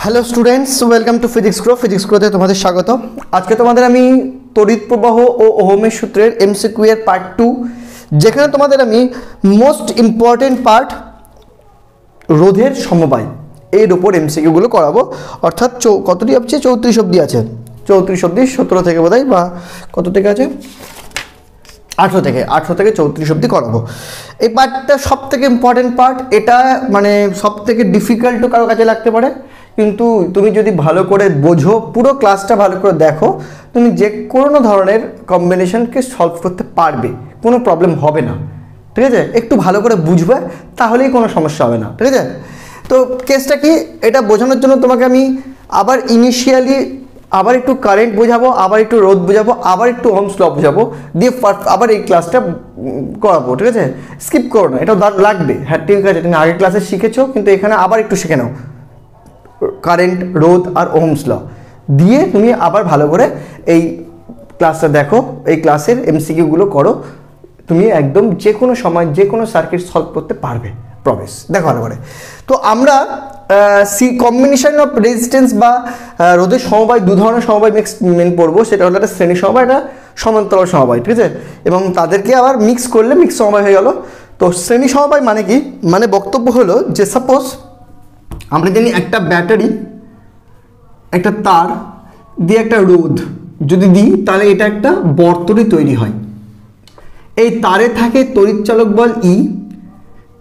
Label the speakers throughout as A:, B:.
A: Hello students, welcome to physics গ্রোতে তোমাদের স্বাগত। আজকে তোমাদের আমি তড়িৎ প্রবাহ ও ওহমের সূত্রের এমসিকিউ এর পার্ট 2, যেখানে তোমাদের আমি মোস্ট ইম্পর্টেন্ট পার্ট রোধের সমবায় এর উপর এমসিকিউগুলো করাবো। অর্থাৎ কতটি আছে? 34 অবধি আছে। 34 অবধি 17 থেকে বোধহয়, বা কত থেকে আছে, 18 থেকে 34 অবধি করাবো। এই পার্টটা সব থেকে ইম্পর্টেন্ট পার্ট। এটা মানে সব থেকে ডিফিকাল্টও কারো কাছে লাগতে পারে, কিন্তু তুমি যদি ভালো করে বোঝো, পুরো ক্লাসটা ভালো করে দেখো, তুমি যে কোনো ধরনের কম্বিনেশনকে সলভ করতে পারবে, কোনো প্রবলেম হবে না। ঠিক আছে, একটু ভালো করে বুঝবে, তাহলেই কোনো সমস্যা হবে না। ঠিক আছে, তো কেসটা কি, এটা বোঝানোর জন্য তোমাকে আমি আবার ইনিশিয়ালি আবার একটু কারেন্ট বোঝাবো, আবার একটু রোধ বোঝাবো, আবার একটু ওহমস ল বোঝাবো, দিয়ে আবার এই ক্লাসটা করাবো। ঠিক আছে, স্কিপ করো না, এটা লাগবে। হ্যাঁ ঠিক আছে, তুমি আগের ক্লাসে শিখেছো, কিন্তু এখানে আবার একটু শিখে নাও কারেন্ট, রোধ আর ওহমস ল দিয়ে তুমি আবার ভালো করে এই ক্লাসটা দেখো, এই ক্লাসের এমসিকিউগুলো করো, তুমি একদম যে কোনো সময় যে কোনো সার্কিট সলভ করতে পারবে। প্রবেশ দেখো ভালো করে। তো আমরা কম্বিনেশন অফ রেজিস্ট্যান্স বা রোধের সমবায়, দু ধরনের সমবায় মেন পড়বো। সেটা হলো একটা শ্রেণী সমবায়, একটা সমান্তরাল সমবায়। ঠিক আছে, এবং তাদেরকে আবার মিক্স করলে মিক্স সমবায় হয়ে গেল। তো শ্রেণী সমবায় মানে কি, মানে বক্তব্য হলো যে সাপোজ আমরা জানি একটা ব্যাটারি, একটা তার দিয়ে একটা রোধ যদি দিই, তাহলে এটা একটা বর্তনী তৈরি হয়। এই তারে থাকে তড়িৎচালক বল ই,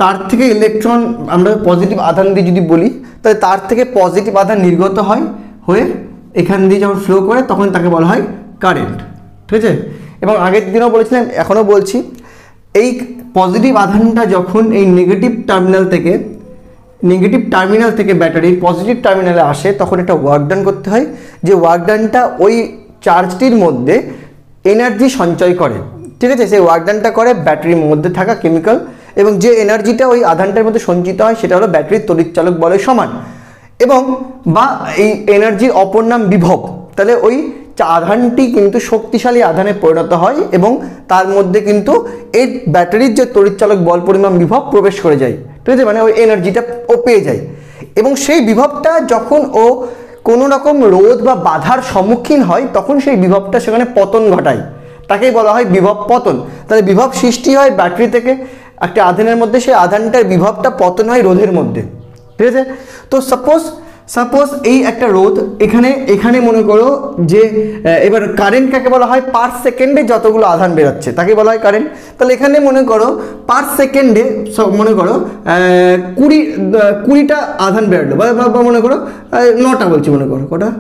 A: তার থেকে ইলেকট্রন, আমরা পজিটিভ আধান দিয়ে যদি বলি, তাহলে তার থেকে পজিটিভ আধান নির্গত হয়, হয়ে এখান দিয়ে যখন ফ্লো করে তখন তাকে বলা হয় কারেন্ট। ঠিক আছে, এবং আগের দিনও বলেছিলাম, এখনও বলছি, এই পজিটিভ আধানটা যখন এই নেগেটিভ টার্মিনাল থেকে ব্যাটারির পজিটিভ টার্মিনালে আসে, তখন একটা ওয়ার্ক ডান করতে হয়, যে ওয়ার্ক ডানটা ওই চার্জটির মধ্যে এনার্জি সঞ্চয় করে। ঠিক আছে, সেই ওয়ার্ক ডানটা করে ব্যাটারির মধ্যে থাকা কেমিক্যাল, এবং যে এনার্জিটা ওই আধানটার মধ্যে সঞ্চিত হয় সেটা হলো ব্যাটারির তড়িৎচালক বলের সমান, এবং বা এই এনার্জির অপর নাম বিভব। তাহলে ওই আধানটি কিন্তু শক্তিশালী আধানে পরিণত হয়, এবং তার মধ্যে কিন্তু এই ব্যাটারির যে তড়িৎচালক বল পরিমাণ বিভব প্রবেশ করে যায়। ঠিক আছে, মানে ওই এনার্জিটা ও পেয়ে যায়, এবং সেই বিভবটা যখন ও কোনো রকম রোধ বা বাধার সম্মুখীন হয়, তখন সেই বিভবটা সেখানে পতন ঘটায়, তাকেই বলা হয় বিভব পতন। তাহলে বিভব সৃষ্টি হয় ব্যাটারি থেকে একটা আধানের মধ্যে, সেই আধানটার বিভবটা পতন হয় রোধের মধ্যে। ঠিক আছে, তো সাপোজ এই একটা রোধ, এখানে মনে করো যে এবার কারেন্ট কাকে বলা হয়, পার সেকেন্ডে যতগুলো আধান বেরোচ্ছে তাকে বলা হয় কারেন্ট। তাহলে এখানে মনে করো পার সেকেন্ডে মনে করো 20টা আধান বেরোলো, বা মনে করো 9টা বলছি, মনে করো কটা,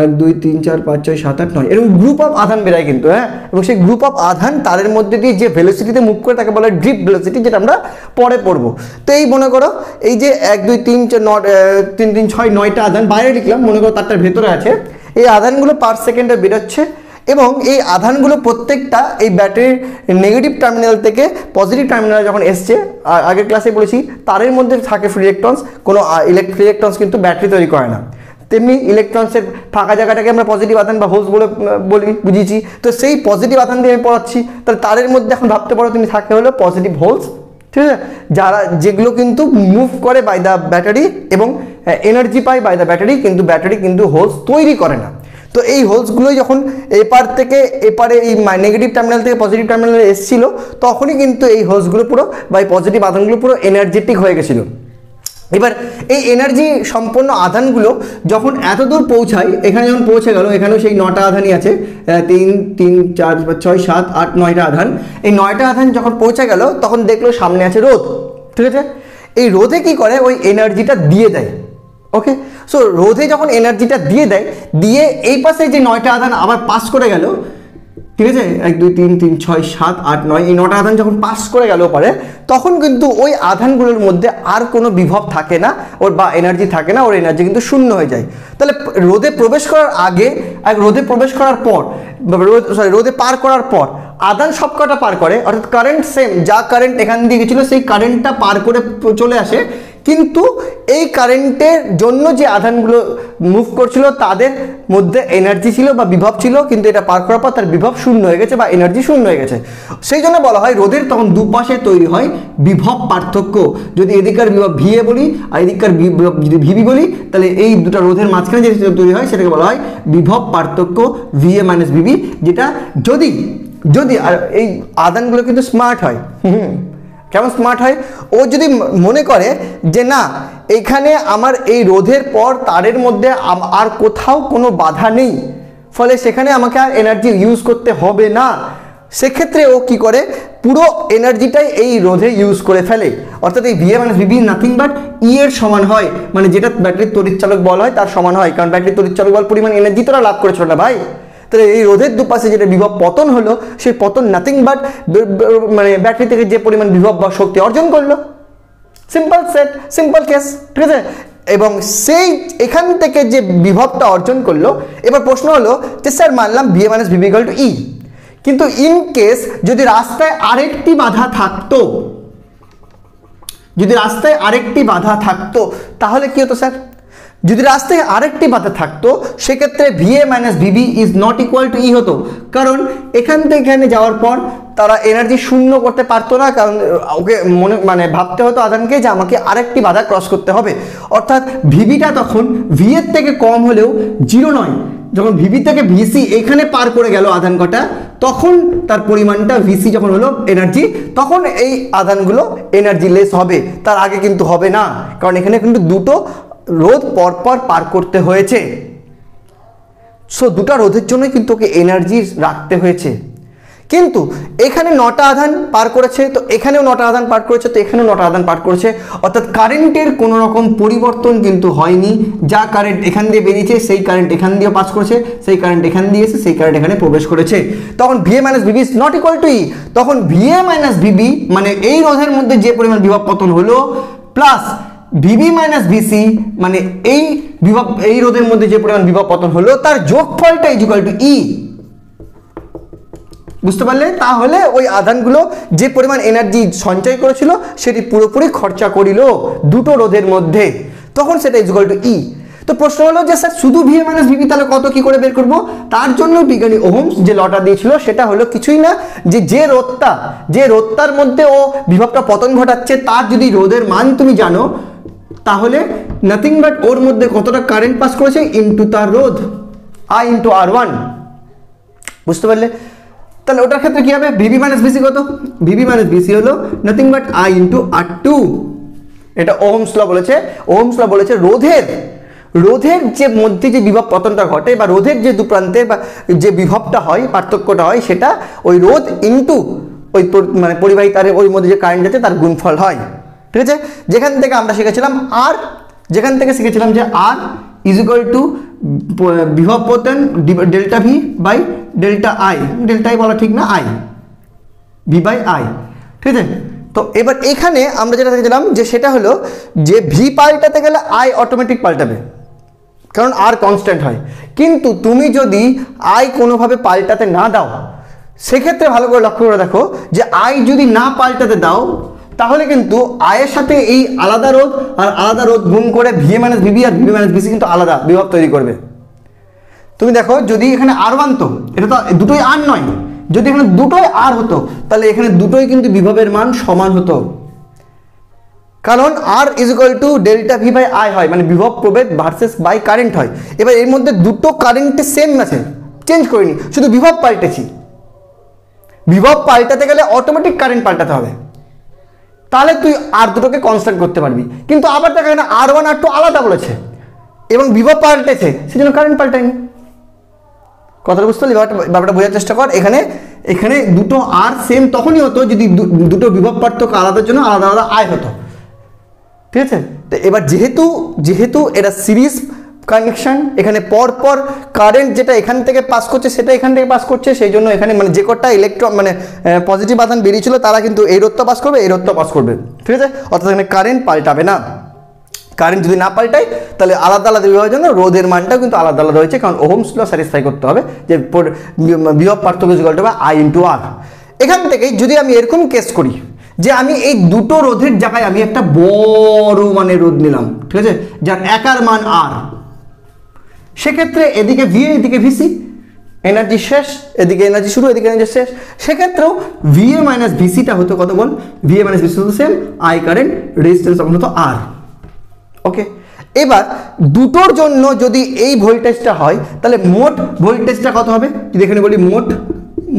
A: 1 2 3 4 5 6 7 8 9, এরকম গ্রুপ অফ আধান বেরায় কিন্তু। হ্যাঁ, এবং সেই গ্রুপ অফ আধান তারের মধ্যে দিয়ে যে ভেলোসিটিতে মুভ করে তাকে বলা হয় ড্রিফট ভেলোসিটি, যেটা আমরা পরে পড়বো। তো এই মনে করো এই যে 1 2 3 4 3 3 6 9টা আধান বাইরে লিখলাম, মনে করো তারটার ভেতরে আছে, এই আধানগুলো পার সেকেন্ডে বেরোচ্ছে, এবং এই আধানগুলো প্রত্যেকটা এই ব্যাটারির নেগেটিভ টার্মিনাল থেকে পজিটিভ টার্মিনালে যখন এসছে, আগের ক্লাসে বলেছি তারের মধ্যে থাকে ফ্রি ইলেকট্রনস, কোনো ফ্রি ইলেকট্রনস কিন্তু ব্যাটারি তৈরি করে না। তেমনি ইলেকট্রনসের ফাঁকা জায়গাটাকে আমরা পজিটিভ আধান বা হোলস বলে বুঝিয়েছি। তো সেই পজিটিভ আধান দিয়ে আমি পড়াচ্ছি, তাহলে তারের মধ্যে এখন ভাবতে পারো তুমি থাকে হলো পজিটিভ হোলস। ঠিক আছে, যেগুলো কিন্তু মুভ করে বাই দ্য ব্যাটারি এবং এনার্জি পায় বাই দ্য ব্যাটারি, কিন্তু ব্যাটারি কিন্তু হোলস তৈরি করে না। তো এই হোলসগুলোই যখন এপার থেকে এপারে এই নেগেটিভ টার্মিনাল থেকে পজিটিভ টার্মিনালে এসেছিল, তখনই কিন্তু এই হোলসগুলো পুরো বা এই পজিটিভ আধানগুলো পুরো এনার্জেটিক হয়ে গেছিলো। এবার এই এনার্জি সম্পন্ন আধানগুলো যখন এত দূর পৌঁছায়, এখানে যখন পৌঁছে গেল, এখানেও সেই 9টা আধানই আছে, 3 3 4 6 7 8 9টা আধান। এই 9টা আধান যখন পৌঁছে গেল, তখন দেখলো সামনে আছে রোধ। ঠিক আছে, এই রোধে কি করে, ওই এনার্জিটা দিয়ে দেয়। ওকে, সো রোধে যখন এনার্জিটা দিয়ে এই পাশে যে 9টা আধান আবার পাস করে গেল। ঠিক আছে, 1 2 3 3 6 7 8 9, এই 9টা আধান যখন পাস করে গেল পরে, তখন কিন্তু ওই আধানগুলোর মধ্যে আর কোনো বিভব থাকে না, ওর বা এনার্জি থাকে না, ওর এনার্জি কিন্তু শূন্য হয়ে যায়। তাহলে রোধে প্রবেশ করার আগে আর রোধে প্রবেশ করার পর, রোধে পার করার পর আধান সবকটা পার করে, অর্থাৎ কারেন্ট সেম, যা কারেন্ট এখান দিয়ে গেছিলো সেই কারেন্টটা পার করে চলে আসে কিন্তু এই কারেন্টের জন্য যে আধানগুলো মুভ করছিল তাদের মধ্যে এনার্জি ছিল বা বিভব ছিল, কিন্তু এটা পার করার পর তার বিভব শূন্য হয়ে গেছে বা এনার্জি শূন্য হয়ে গেছে। সেই জন্য বলা হয় রোধের তখন দুপাশে তৈরি হয় বিভব পার্থক্য। যদি এদিকার বিভব ভিএ বলি আর এদিকার বিভব যদি ভিবি বলি, তাহলে এই দুটো রোধের মাঝখানে যে তৈরি হয় সেটাকে বলা হয় বিভব পার্থক্য ভিএ মাইনাস ভিবি। যেটা যদি যদি আর এই আদানগুলো কিন্তু স্মার্ট হয়। কেমন স্মার্ট হয়? ও যদি মনে করে যে না এখানে আমার এই রোধের পর তারের মধ্যে আর কোথাও কোনো বাধা নেই, ফলে সেখানে আমাকে আর এনার্জি ইউজ করতে হবে না, সেক্ষেত্রে ও কি করে পুরো এনার্জিটাই এই রোধে ইউজ করে ফেলে। অর্থাৎ এই VA minus VB nothing but E এর সমান হয়, মানে যেটা ব্যাটারির তড়িৎচালক বল হয় তার সমান হয়, কারণ ব্যাটারির তড়িৎচালক বল পরিমাণ এনার্জি তোরা লাভ করেছিল না ভাই। তাহলে এই রোধের দুপাশে যেটা বিভব পতন হলো, সেই পতন নাথিং বাট মানে ব্যাটারি থেকে যে পরিমাণ বিভব বা শক্তি অর্জন করলো। সিম্পল সেট, সিম্পল কেস, ঠিক আছে। এবং সেই এখান থেকে যে বিভবটা অর্জন করলো, এবার প্রশ্ন হলো যে স্যার মানলাম VA minus VB equal to E, কিন্তু ইন কেস যদি রাস্তায় আরেকটি বাধা থাকতো, যদি রাস্তায় আরেকটি বাধা থাকতো তাহলে কি হতো স্যার? যদি রাস্তায় আরেকটি বাধা থাকতো সেক্ষেত্রে VA minus VB is not equal to E হতো, কারণ এখান থেকে এখানে যাওয়ার পর তারা এনার্জি শূন্য করতে পারতো না, কারণ ওকে মানে ভাবতে হতো আধানকে যে আমাকে আরেকটি বাধা ক্রস করতে হবে। অর্থাৎ ভিবিটা তখন ভি এর থেকে কম হলেও জিরো নয়। যখন ভিবি থেকে ভিসি এখানে পার করে গেল আধান কটা, তখন তার পরিমাণটা ভিসি যখন হলো এনার্জি, তখন এই আধানগুলো এনার্জি লেস হবে, তার আগে কিন্তু হবে না, কারণ এখানে কিন্তু দুটো রোধ পরপর পার করতে হয়েছে। সো দুটো রোধের জন্যই কিন্তু ওকে এনার্জি রাখতে হয়েছে। কিন্তু এখানে 9টা আধান পার করেছে, তো এখানেও 9টা আধান পার করেছে, তো এখানেও 9টা আধান পার করেছে, অর্থাৎ কারেন্টের কোনো রকম পরিবর্তন কিন্তু হয়নি। যা কারেন্ট এখান দিয়ে বেরিয়েছে সেই কারেন্ট এখান দিয়েও পাস করেছে, সেই কারেন্ট এখান দিয়ে এসে সেই কারেন্ট এখানে প্রবেশ করেছে। তখন VA minus VB is not equal to E. তখন ভিএ মাইনাস ভিবি মানে এই রোধের মধ্যে যে পরিমাণ বিভব পতন হলো প্লাস ভিবি মাইনাস ভিসি মানে এই বিভব এই রোধের মধ্যে যে পরিমাণ বিভব পতন হলো তার যোগফলটা ইজ ইকুয়াল টু ই। বুঝতে পারলে? তাহলে ওই আধানগুলো যে পরিমাণ এনার্জি সঞ্চয় করেছিল সেটি পুরোপুরি খরচা করিল দুটো রোধের মধ্যে, তখন সেটা ইজ ইকুয়াল টু ই। তো প্রশ্ন হলো যে স্যার শুধু ভিএ মাইনাস ভিবি তাহলে কত কি করে বের করবো? তার জন্য বিজ্ঞানী ওহমস যে লটা দিয়েছিল সেটা হলো কিছুই না, যে রোধটার মধ্যে ও বিভবটা পতন ঘটাচ্ছে তার যদি রোধের মান তুমি জানো, তাহলে নাথিং বাট ওর মধ্যে কতটা কারেন্ট পাস করেছে ইনটু তার রোধ আই ইনটু আর1। বুঝতে পারলে? তাহলে ওটার ক্ষেত্রে কি হবে? ভিবি মাইনাস ভিসি কত? ভিবি মাইনাস ভিসি হলো নাথিং বাট আই ইনটু আর2। এটা ওহমস ল বলেছে। ওহমস ল বলেছে রোধের যে মধ্যে যে বিভব পতনটা ঘটে বা রোধের যে দুপ্রান্তে বা যে বিভবটা হয়, পার্থক্যটা হয়, সেটা ওই রোধ ইনটু ওই মানে পরিবাহী তারের ওই মধ্যে যে কারেন্ট আছে তার গুণফল হয়। ঠিক আছে? যেখান থেকে আমরা শিখেছিলাম আর, যেখান থেকে শিখেছিলাম যে আর ইজ ইকুয়াল টু বিভব পতন delta V by delta I, delta I বলা ঠিক না, আই ভি বাই আই। ঠিক আছে? তো এবার এখানে আমরা যেটা দেখছিলাম যে সেটা হলো যে ভি পাল্টাতে গেলে আই অটোমেটিক পাল্টাবে, কারণ আর কনস্ট্যান্ট হয়। কিন্তু তুমি যদি আই কোনোভাবে পাল্টাতে না দাও, সেক্ষেত্রে ভালো করে লক্ষ্য করে দেখো যে আই যদি না পাল্টাতে দাও তাহলে কিন্তু আয়ের সাথে এই আলাদা রোধ আর আলাদা রোধ গুণ করে ভিএ মাইনাস ভিবি আর ভিবি মাইনাস ভিসি কিন্তু আলাদা বিভব তৈরি করবে। তুমি দেখো যদি এখানে আর1 তো এটা তো দুটোই আর নয়, যদি এখানে দুটোই আর হতো তাহলে এখানে দুটোই কিন্তু বিভবের মান সমান হতো, কারণ R is equal to delta V by I হয়, মানে বিভব প্রভেদ ভার্সেস বাই কারেন্ট হয়। এবার এর মধ্যে দুটো কারেন্টে সেম আছে, চেঞ্জ করিনি, শুধু বিভব পাল্টেছি। বিভব পাল্টাতে গেলে অটোমেটিক কারেন্ট পাল্টাতে হবে, তাহলে তুই আর দুটোকে কনস্ট্যান্ট করতে পারবি। কিন্তু আবার দেখা যায় না আর1 আর2 আলাদা বলেছে এবং বিভব পাল্টেছে, সেজন্য কারেন্ট পাল্টায়নি। কথাটা বুঝতে পারলি? ব্যাপারটা বোঝার চেষ্টা কর। এখানে দুটো আর সেম তখনই হতো যদি দুটো বিভব পার্থক্য আলাদার জন্য আলাদা আলাদা আয় হতো। ঠিক আছে? তো এবার যেহেতু এটা সিরিজ কানেকশন, এখানে পরপর কারেন্ট যেটা এখান থেকে পাস করছে সেটা এখান থেকে পাস করছে, সেই জন্য এখানে মানে যে কটা ইলেকট্রন মানে পজিটিভ আধান বেরিয়েছিল তারা কিন্তু এই রোধটা পাস করবে, এই রোধটা পাস করবে। ঠিক আছে? অর্থাৎ এখানে কারেন্ট পাল্টাবে না। কারেন্ট যদি না পাল্টায় তাহলে আলাদা আলাদা বিভবের জন্য রোধের মানটাও কিন্তু আলাদা আলাদা রয়েছে, কারণ ওহমস ল স্যাটিসফাই করতে হবে যে বিভব পার্থক্য ইকুয়াল টু আই ইনটু আর। এখান থেকেই যদি আমি এরকম কেস করি যে আমি এই দুটো রোধের জায়গায় আমি একটা বড় মানের রোধ নিলাম, ঠিক আছে, যার একার মান আর, সেক্ষেত্রে এদিকে ভি এদিকে ভিসি, এনার্জি শেষ, এদিকে এনার্জি শুরু এদিকে এনার্জি শেষ, সেক্ষেত্রেও ভিএ মাইনাস ভিসিটা হতো কত বল, ভিএ মাইনাস ভিসি হতো সেম, আই কারেন্ট, রেজিস্ট্যান্স তখন হতো আর। ওকে, এবার দুটোর জন্য যদি এই ভোল্টেজটা হয় তাহলে মোট ভোল্টেজটা কত হবে, যদি এখানে বলি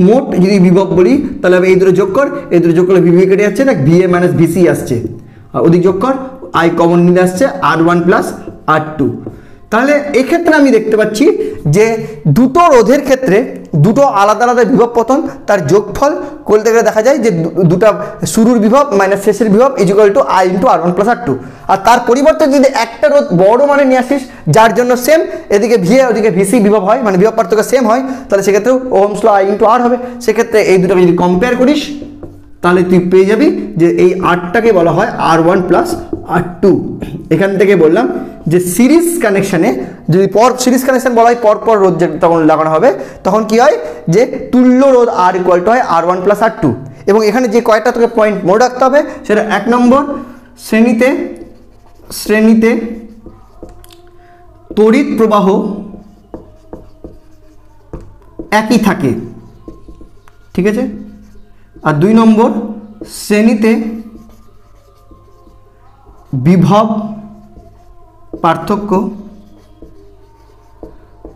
A: মোট যদি বিভব বলি তাহলে এই দুটো যোগ কর, এই দুটো যোগ করলে ভিভি কেটে যাচ্ছে না, ভিএ মাইনাস ভিসি আসছে, আর ওদিক যোগ কর, আই কমন নিলে আসছে R1 প্লাস R2। তাহলে এক্ষেত্রে আমি দেখতে পাচ্ছি যে দুটো রোধের ক্ষেত্রে দুটো আলাদা আলাদা বিভব পতন, তার যোগফল করতে গেলে দেখা যায় যে দুটা শুরুর বিভব মাইনাস শেষের বিভব equal to I into R1 plus R2। আর তার পরিবর্তে যদি একটা রোধ বড় মানে নিয়ে আসিস যার জন্য সেম এদিকে ভিএ ওদিকে ভিসি বিভব হয়, মানে বিভব পার্থক্য সেম হয়, তাহলে সেক্ষেত্রেও Ohm's law I into R হবে। সেক্ষেত্রে এই দুটোকে যদি কম্পেয়ার করিস তাহলে তুই পেয়ে যাবি যে এই আরটাকে বলা হয় R1 প্লাস R2। এখান থেকে বললাম যে সিরিজ কানেকশানে যদি সিরিজ কানেকশান বলা হয় পরপর রোধ তখন লাগানো হবে, তখন কি হয় যে তুল্য রোধ R ইকুয়াল টু হয় R1 প্লাস R2। এবং এখানে যে কয়েকটা তোকে পয়েন্ট মনে রাখতে হবে সেটা 1 নম্বর, শ্রেণীতে তড়িৎ প্রবাহ একই থাকে, ঠিক আছে, আর 2 নম্বর শ্রেণীতে বিভব পার্থক্য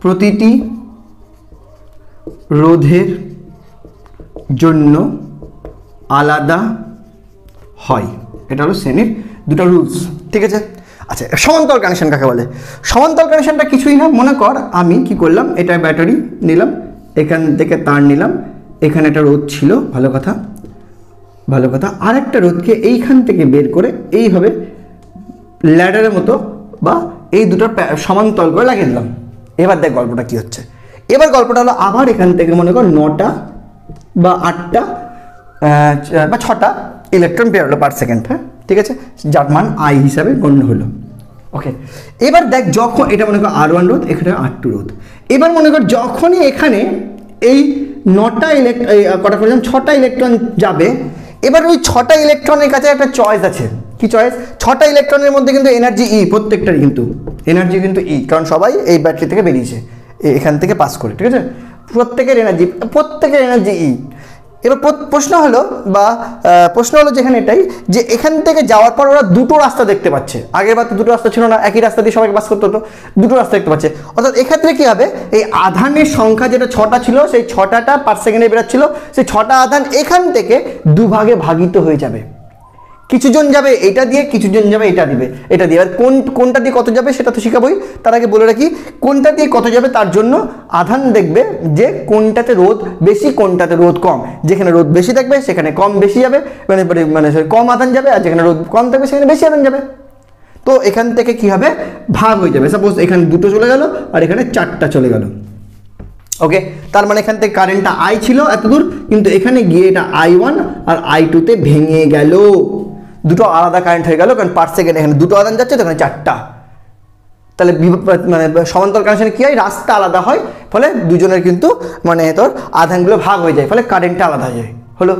A: প্রতিটি রোধের জন্য আলাদা হয়। এটা হলো শ্রেণীর দুটো রুলস, ঠিক আছে। আচ্ছা, সমান্তরাল কানেকশন কাকে বলে? সমান্তরাল কানেকশনটা কিছুই না, মনে কর আমি কি করলাম, এটা ব্যাটারি নিলাম, এখান থেকে তার নিলাম, এখানে একটা রোধ ছিল, ভালো কথা, আরেকটা রোধকে এইখান থেকে বের করে এইভাবে ল্যাডারের মতো বা এই দুটো সমান্তরাল করে লাগিয়ে দিলাম। এবার দেখ গল্পটা কি হচ্ছে। এবার গল্পটা হলো আবার এখান থেকে মনে কর 9টা বা 8টা বা 6টা ইলেকট্রন বের হলো পার সেকেন্ড, হ্যাঁ, ঠিক আছে, যার মান আই হিসাবে গণ্য হলো। ওকে, এবার দেখ যখন এটা মনে কর R1 রোধ, এখানে R2 রোধ, এবার মনে কর যখনই এখানে এই 9টা কটা করে 6টা ইলেকট্রন যাবে, এবার ওই 6টা ইলেকট্রনের কাছে একটা চয়েস আছে। কি চয়েস? 6টা ইলেকট্রনের মধ্যে কিন্তু এনার্জি ই, প্রত্যেকটারই কিন্তু এনার্জি কিন্তু ই, কারণ সবাই এই ব্যাটারি থেকে বেরিয়েছে, এখান থেকে পাস করে, ঠিক আছে, প্রত্যেকের এনার্জি ই। এবার প্রশ্ন হলো যেখানে এটাই যে এখান থেকে যাওয়ার পর ওরা দুটো রাস্তা দেখতে পাচ্ছে, আগের বার তো দুটো রাস্তা ছিল না, একই রাস্তা দিয়ে সবাইকে পাস করতে হতো, দুটো রাস্তা দেখতে পাচ্ছে। অর্থাৎ এক্ষেত্রে কি হবে, এই আধানের সংখ্যা যেটা 6টা ছিল সেই 6টা পার সেকেন্ডে বেরোচ্ছিল, সেই 6টা আধান এখান থেকে দুভাগে ভাগিত হয়ে যাবে। কিছুজন যাবে এটা দিয়ে, কিছুজন যাবে এটা দিয়ে। এবার কোনটা দিয়ে কত যাবে সেটা তো শিখাবোই, তার আগে বলে রাখি কোনটা দিয়ে কত যাবে তার জন্য আধান দেখবে যে কোনটাতে রোধ বেশি কোনটাতে রোধ কম। যেখানে রোধ বেশি থাকবে সেখানে কম বেশি যাবে, মানে কম আধান যাবে, আর যেখানে রোধ কম থাকবে সেখানে বেশি আধান যাবে। তো এখান থেকে কি হবে, ভাগ হয়ে যাবে। সাপোজ এখানে 2টো চলে গেল আর এখানে 4টা চলে গেল। ওকে, তার মানে এখান থেকে কারেন্টটা আই ছিল এত দূর, কিন্তু এখানে গিয়ে এটা I1 আর I2তে ভেঙে গেল, দুটো আলাদা কারেন্ট হয়ে গেল, কারণ পার সেকেন্ড এখানে দুটো আধান যাচ্ছে তো এখানে 4টা। তাহলে মানে সমান্তরাল কানেকশনে কি হয়, রাস্তা আলাদা হয়, ফলে দুজনের কিন্তু মানে তোর আধানগুলো ভাগ হয়ে যায়, ফলে কারেন্টটা আলাদা হয়ে যায়। হলো,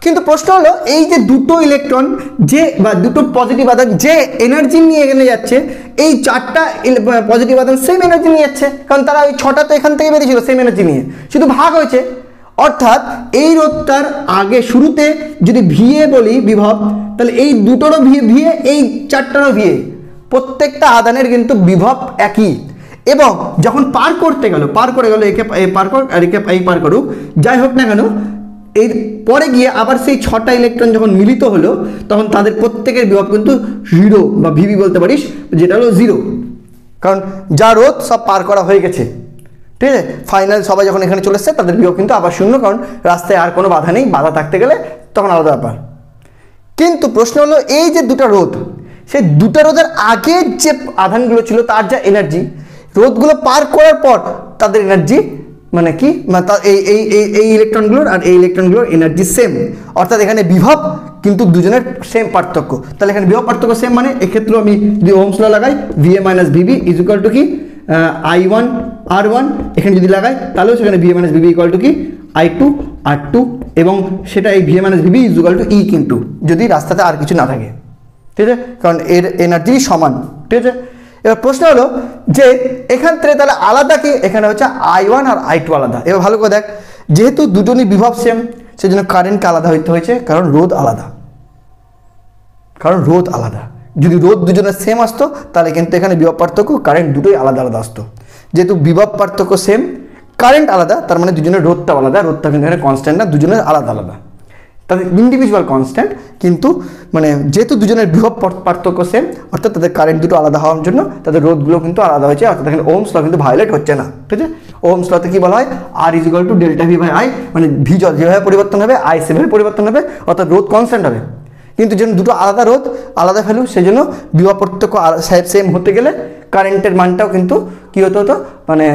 A: কিন্তু প্রশ্ন হলো এই যে দুটো ইলেকট্রন যে বা দুটো পজিটিভ আধান যে এনার্জি নিয়ে এখানে যাচ্ছে, এই 4টা পজিটিভ আধান সেম এনার্জি নিয়ে যাচ্ছে, কারণ তারা ওই 6টা তো এখান থেকে বেরিয়েছিল সেম এনার্জি নিয়ে, শুধু ভাগ হয়েছে। অর্থাৎ এই রোধটার আগে শুরুতে যদি ভিএ বলি বিভব, তাহলে এই দুটোরও ভিএ, এই 4টারও ভিএ, প্রত্যেকটা আধানের কিন্তু বিভব একই। এবং যখন পার করে গেল একে পার কর আর একে এই পার করুক, যাই হোক না কেন, এর পরে গিয়ে আবার সেই 6টা ইলেকট্রন যখন মিলিত হলো তখন তাদের প্রত্যেকের বিভব কিন্তু 0 বা ভিভি বলতে পারিস, যেটা হলো 0, কারণ যা রোধ সব পার করা হয়ে গেছে, ঠিক আছে। ফাইনাল সবাই যখন এখানে চলে এসছে তাদের বিভব কিন্তু আবার 0, কারণ রাস্তায় আর কোনো বাধা নেই, বাধা থাকতে গেলে তখন আলাদা ব্যাপার। কিন্তু প্রশ্ন হলো এই যে দুটো রোধ, সেই দুটো রোধের আগে যে আধানগুলো ছিল তার যা এনার্জি, রোধগুলো পার করার পর তাদের এনার্জি মানে কি, এই ইলেকট্রনগুলোর আর এই ইলেকট্রনগুলোর এনার্জি সেম। অর্থাৎ এখানে বিভব কিন্তু দুজনের সেম পার্থক্য। তাহলে এখানে বিভব পার্থক্য সেম, মানে এক্ষেত্রেও আমি যদি ওহমস ল লাগাই, VA minus VB is equal to কি, I1 R1 এখানে যদি লাগাই তাহলেও সেখানে VA minus VB equal to কি I2 R2 এবং সেটা এই VA minus VB is equal to E কিন্তু যদি রাস্তাতে আর কিছু না থাকে, ঠিক আছে, কারণ এর এনার্জি সমান, ঠিক আছে। এবার প্রশ্ন হলো যে এখান থেকে তাহলে আলাদা কি, এখানে হচ্ছে I1 আর I2 আলাদা। এবার ভালো করে দেখ, যেহেতু দুজনই বিভব সেম সেই জন্য কারেন্টকে আলাদা হইতে হয়েছে, কারণ রোধ আলাদা, যদি রোধ দুজনের সেম আসতো তাহলে কিন্তু এখানে বিভব পার্থক্য কারেন্ট দুটোই আলাদা আলাদা আসতো। যেহেতু বিভব পার্থক্য সেম, কারেন্ট আলাদা, তার মানে দুজনের রোধটা আলাদা, রোধটা কিন্তু এখানে কনস্ট্যান্ট না, দুজনের আলাদা আলাদা, তাদের ইন্ডিভিজুয়াল কনস্ট্যান্ট, কিন্তু মানে যেহেতু দুজনের বিভব পার্থক্য সেম অর্থাৎ তাদের কারেন্ট দুটো আলাদা হওয়ার জন্য তাদের রোধগুলো কিন্তু আলাদা হয়েছে, অর্থাৎ এখানে ওহমস ল কিন্তু ভায়োলেট হচ্ছে না, ঠিক আছে। ওহমস লতে কি বলা হয়, R is equal to delta V by I, মানে ভি যেভাবে পরিবর্তন হবে আই সেভাবে পরিবর্তন হবে, অর্থাৎ রোধ কনস্ট্যান্ট হবে। কিন্তু যেন দুটো আলাদা রোধ আলাদা ভ্যালু, সেই জন্য বিভব পার্থক্য সেম হতে গেলে কারেন্টের মানটাও কিন্তু কী হতে হতো, মানে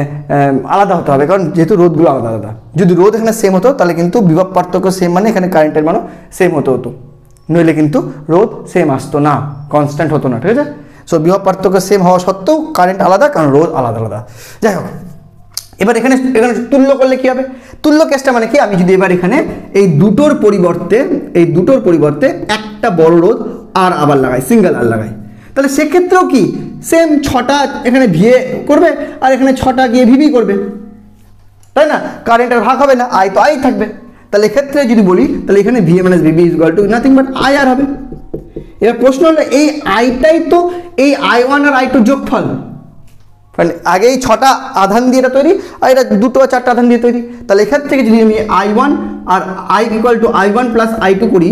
A: আলাদা হতে হবে, কারণ যেহেতু রোধগুলো আলাদা আলাদা। যদি রোধ এখানে সেম হতো তাহলে কিন্তু বিভব পার্থক্য সেম মানে এখানে কারেন্টের মানও সেম হতো, নইলে কিন্তু রোধ সেম আসতো না, কনস্ট্যান্ট হতো না, ঠিক আছে। সো বিভব পার্থক্য সেম হওয়া সত্ত্বেও কারেন্ট আলাদা, কারণ রোধ আলাদা আলাদা। যাই হোক, এবার এখানে তুল্য করলে কি হবে, তুল্য কেসটা মানে কি, আমি যদি এবার এখানে এই দুটোর পরিবর্তে একটা বড় রোধ আর আবার লাগাই, সিঙ্গেল আর লাগাই, তাহলে সেক্ষেত্রেও কি সেম 6টা এখানে ভিএ করবে আর এখানে 6টা গিয়ে ভিবি করবে, তাই না, কারেন্টের ভাগ হবে না, আই তো আই থাকবে। তাহলে এক্ষেত্রে যদি বলি তাহলে এখানে VA minus VB is equal to nothing but I R হবে। এবার প্রশ্ন হলো এই আইটাই তো এই I1 আর I2 যোগফল, কারণ আগে এই 6টা আধান দিয়ে এটা তৈরি আর এটা 2টো আর 4টা আধান দিয়ে তৈরি। তাহলে এখান থেকে যদি আমি I1 আর I equal to I1 plus I2 করি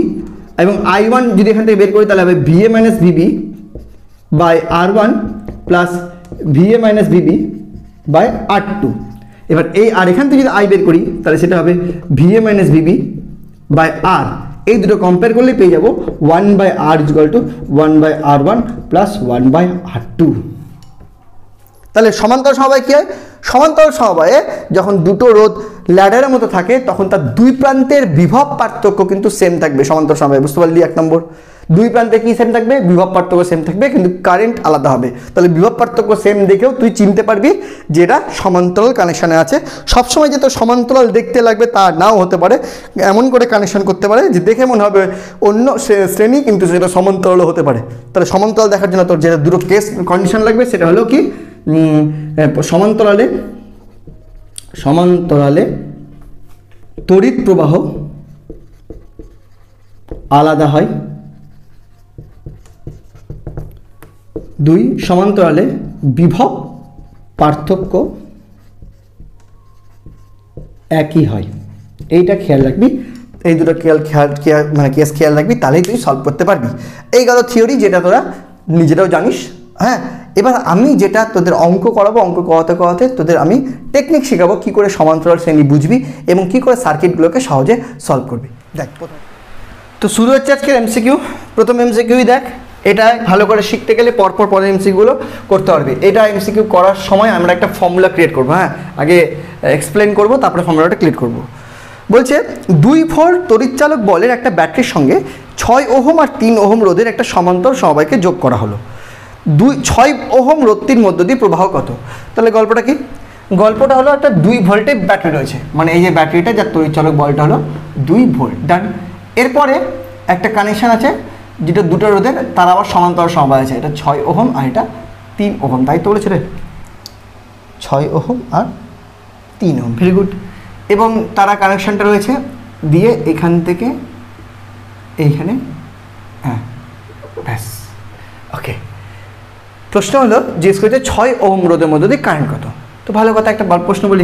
A: এবং I1 যদি এখান থেকে বের করি তাহলে হবে VA minus VB by R1 plus VA minus VB by R2। এবার এই আর এখান থেকে যদি I বের করি তাহলে সেটা হবে VA minus VB by R, এই দুটো কম্পেয়ার করলে পেয়ে যাবো 1/R is equal two 1/R1 plus 1/R2। তাহলে সমান্তরাল সমবায় কী হয়, সমান্তরাল সমবায়ে যখন দুটো রোধ ল্যাডারের মতো থাকে তখন তার দুই প্রান্তের বিভব পার্থক্য কিন্তু সেম থাকবে সমান্তরাল সমবায়ে, বুঝতে পারলি। 1 নম্বর, দুই প্রান্তে কি সেম থাকবে, বিভব পার্থক্য সেম থাকবে, কিন্তু কারেন্ট আলাদা হবে। তাহলে বিভব পার্থক্য সেম দেখেও তুই চিনতে পারবি যে এটা সমান্তরাল কানেকশানে আছে। সবসময় যে তোর সমান্তরাল দেখতে লাগবে তা নাও হতে পারে, এমন করে কানেকশন করতে পারে যে দেখে মনে হবে অন্য শ্রেণী কিন্তু সেটা সমান্তরালও হতে পারে। তাহলে সমান্তরাল দেখার জন্য তোর যেটা দুটো কেস কন্ডিশন লাগবে সেটা হলো কি, সমান্তরালে তড়িৎ প্রবাহ আলাদা হয়, 2 সমান্তরালে বিভব পার্থক্য একই হয়। এইটা খেয়াল রাখবি, এই দুটো কেস খেয়াল রাখবি, তাহলেই তুই সলভ করতে পারবি। এই গেল থিওরি, যেটা তোরা নিজেরাও জানিস। হ্যাঁ, এবার আমি যেটা তোদের অঙ্ক করাবো, অঙ্ক করাতে তোদের আমি টেকনিক শেখাবো কী করে সমান্তরাল শ্রেণী বুঝবি এবং কী করে সার্কিটগুলোকে সহজে সলভ করবি। দেখ, তো শুরু হচ্ছে আজকের এমসিকিউ। প্রথম এমসিকিউই দেখ, এটা ভালো করে শিখতে গেলে পরপর পরের এমসিকিউগুলো করতে পারবি। এটা এমসিকিউ করার সময় আমরা একটা ফর্মুলা ক্রিয়েট করবো। হ্যাঁ, আগে এক্সপ্লেন করবো, তারপরে ফর্মুলাটা ক্রিয়েট করবো। বলছে 2 ভোল্ট তড়িৎচালক বলের একটা ব্যাটারির সঙ্গে 6 ওহম আর 3 ওহম রোধের একটা সমান্তরাল সমবায়কে যোগ করা হলো। 6 ওহম রোধটির মধ্য দিয়ে প্রবাহ কত? তাহলে গল্পটা কি? গল্পটা হলো একটা 2 ভোল্টের ব্যাটারি রয়েছে, মানে এই যে ব্যাটারিটা যার তড়িৎচালক বলটা হলো 2 ভোল্ট। ডান। এরপরে একটা কানেকশান আছে যেটা দুটো রোধের, তার আবার সমান্তরাল সমবায় আছে, এটা 6 ওহম আর এটা 3 ওহম, তাই তো বলেছে রে, 6 ওহম আর 3 ওহম। Very good. এবং তারা কানেকশানটা রয়েছে দিয়ে এখান থেকে এইখানে, হ্যাঁ ব্যাস, ওকে। প্রশ্ন হলো জিজ্ঞেস করেছে 6 ওহম রোধের মধ্যে দিয়ে কারেন্ট কত। তো ভালো কথা, একটা প্রশ্ন বলি,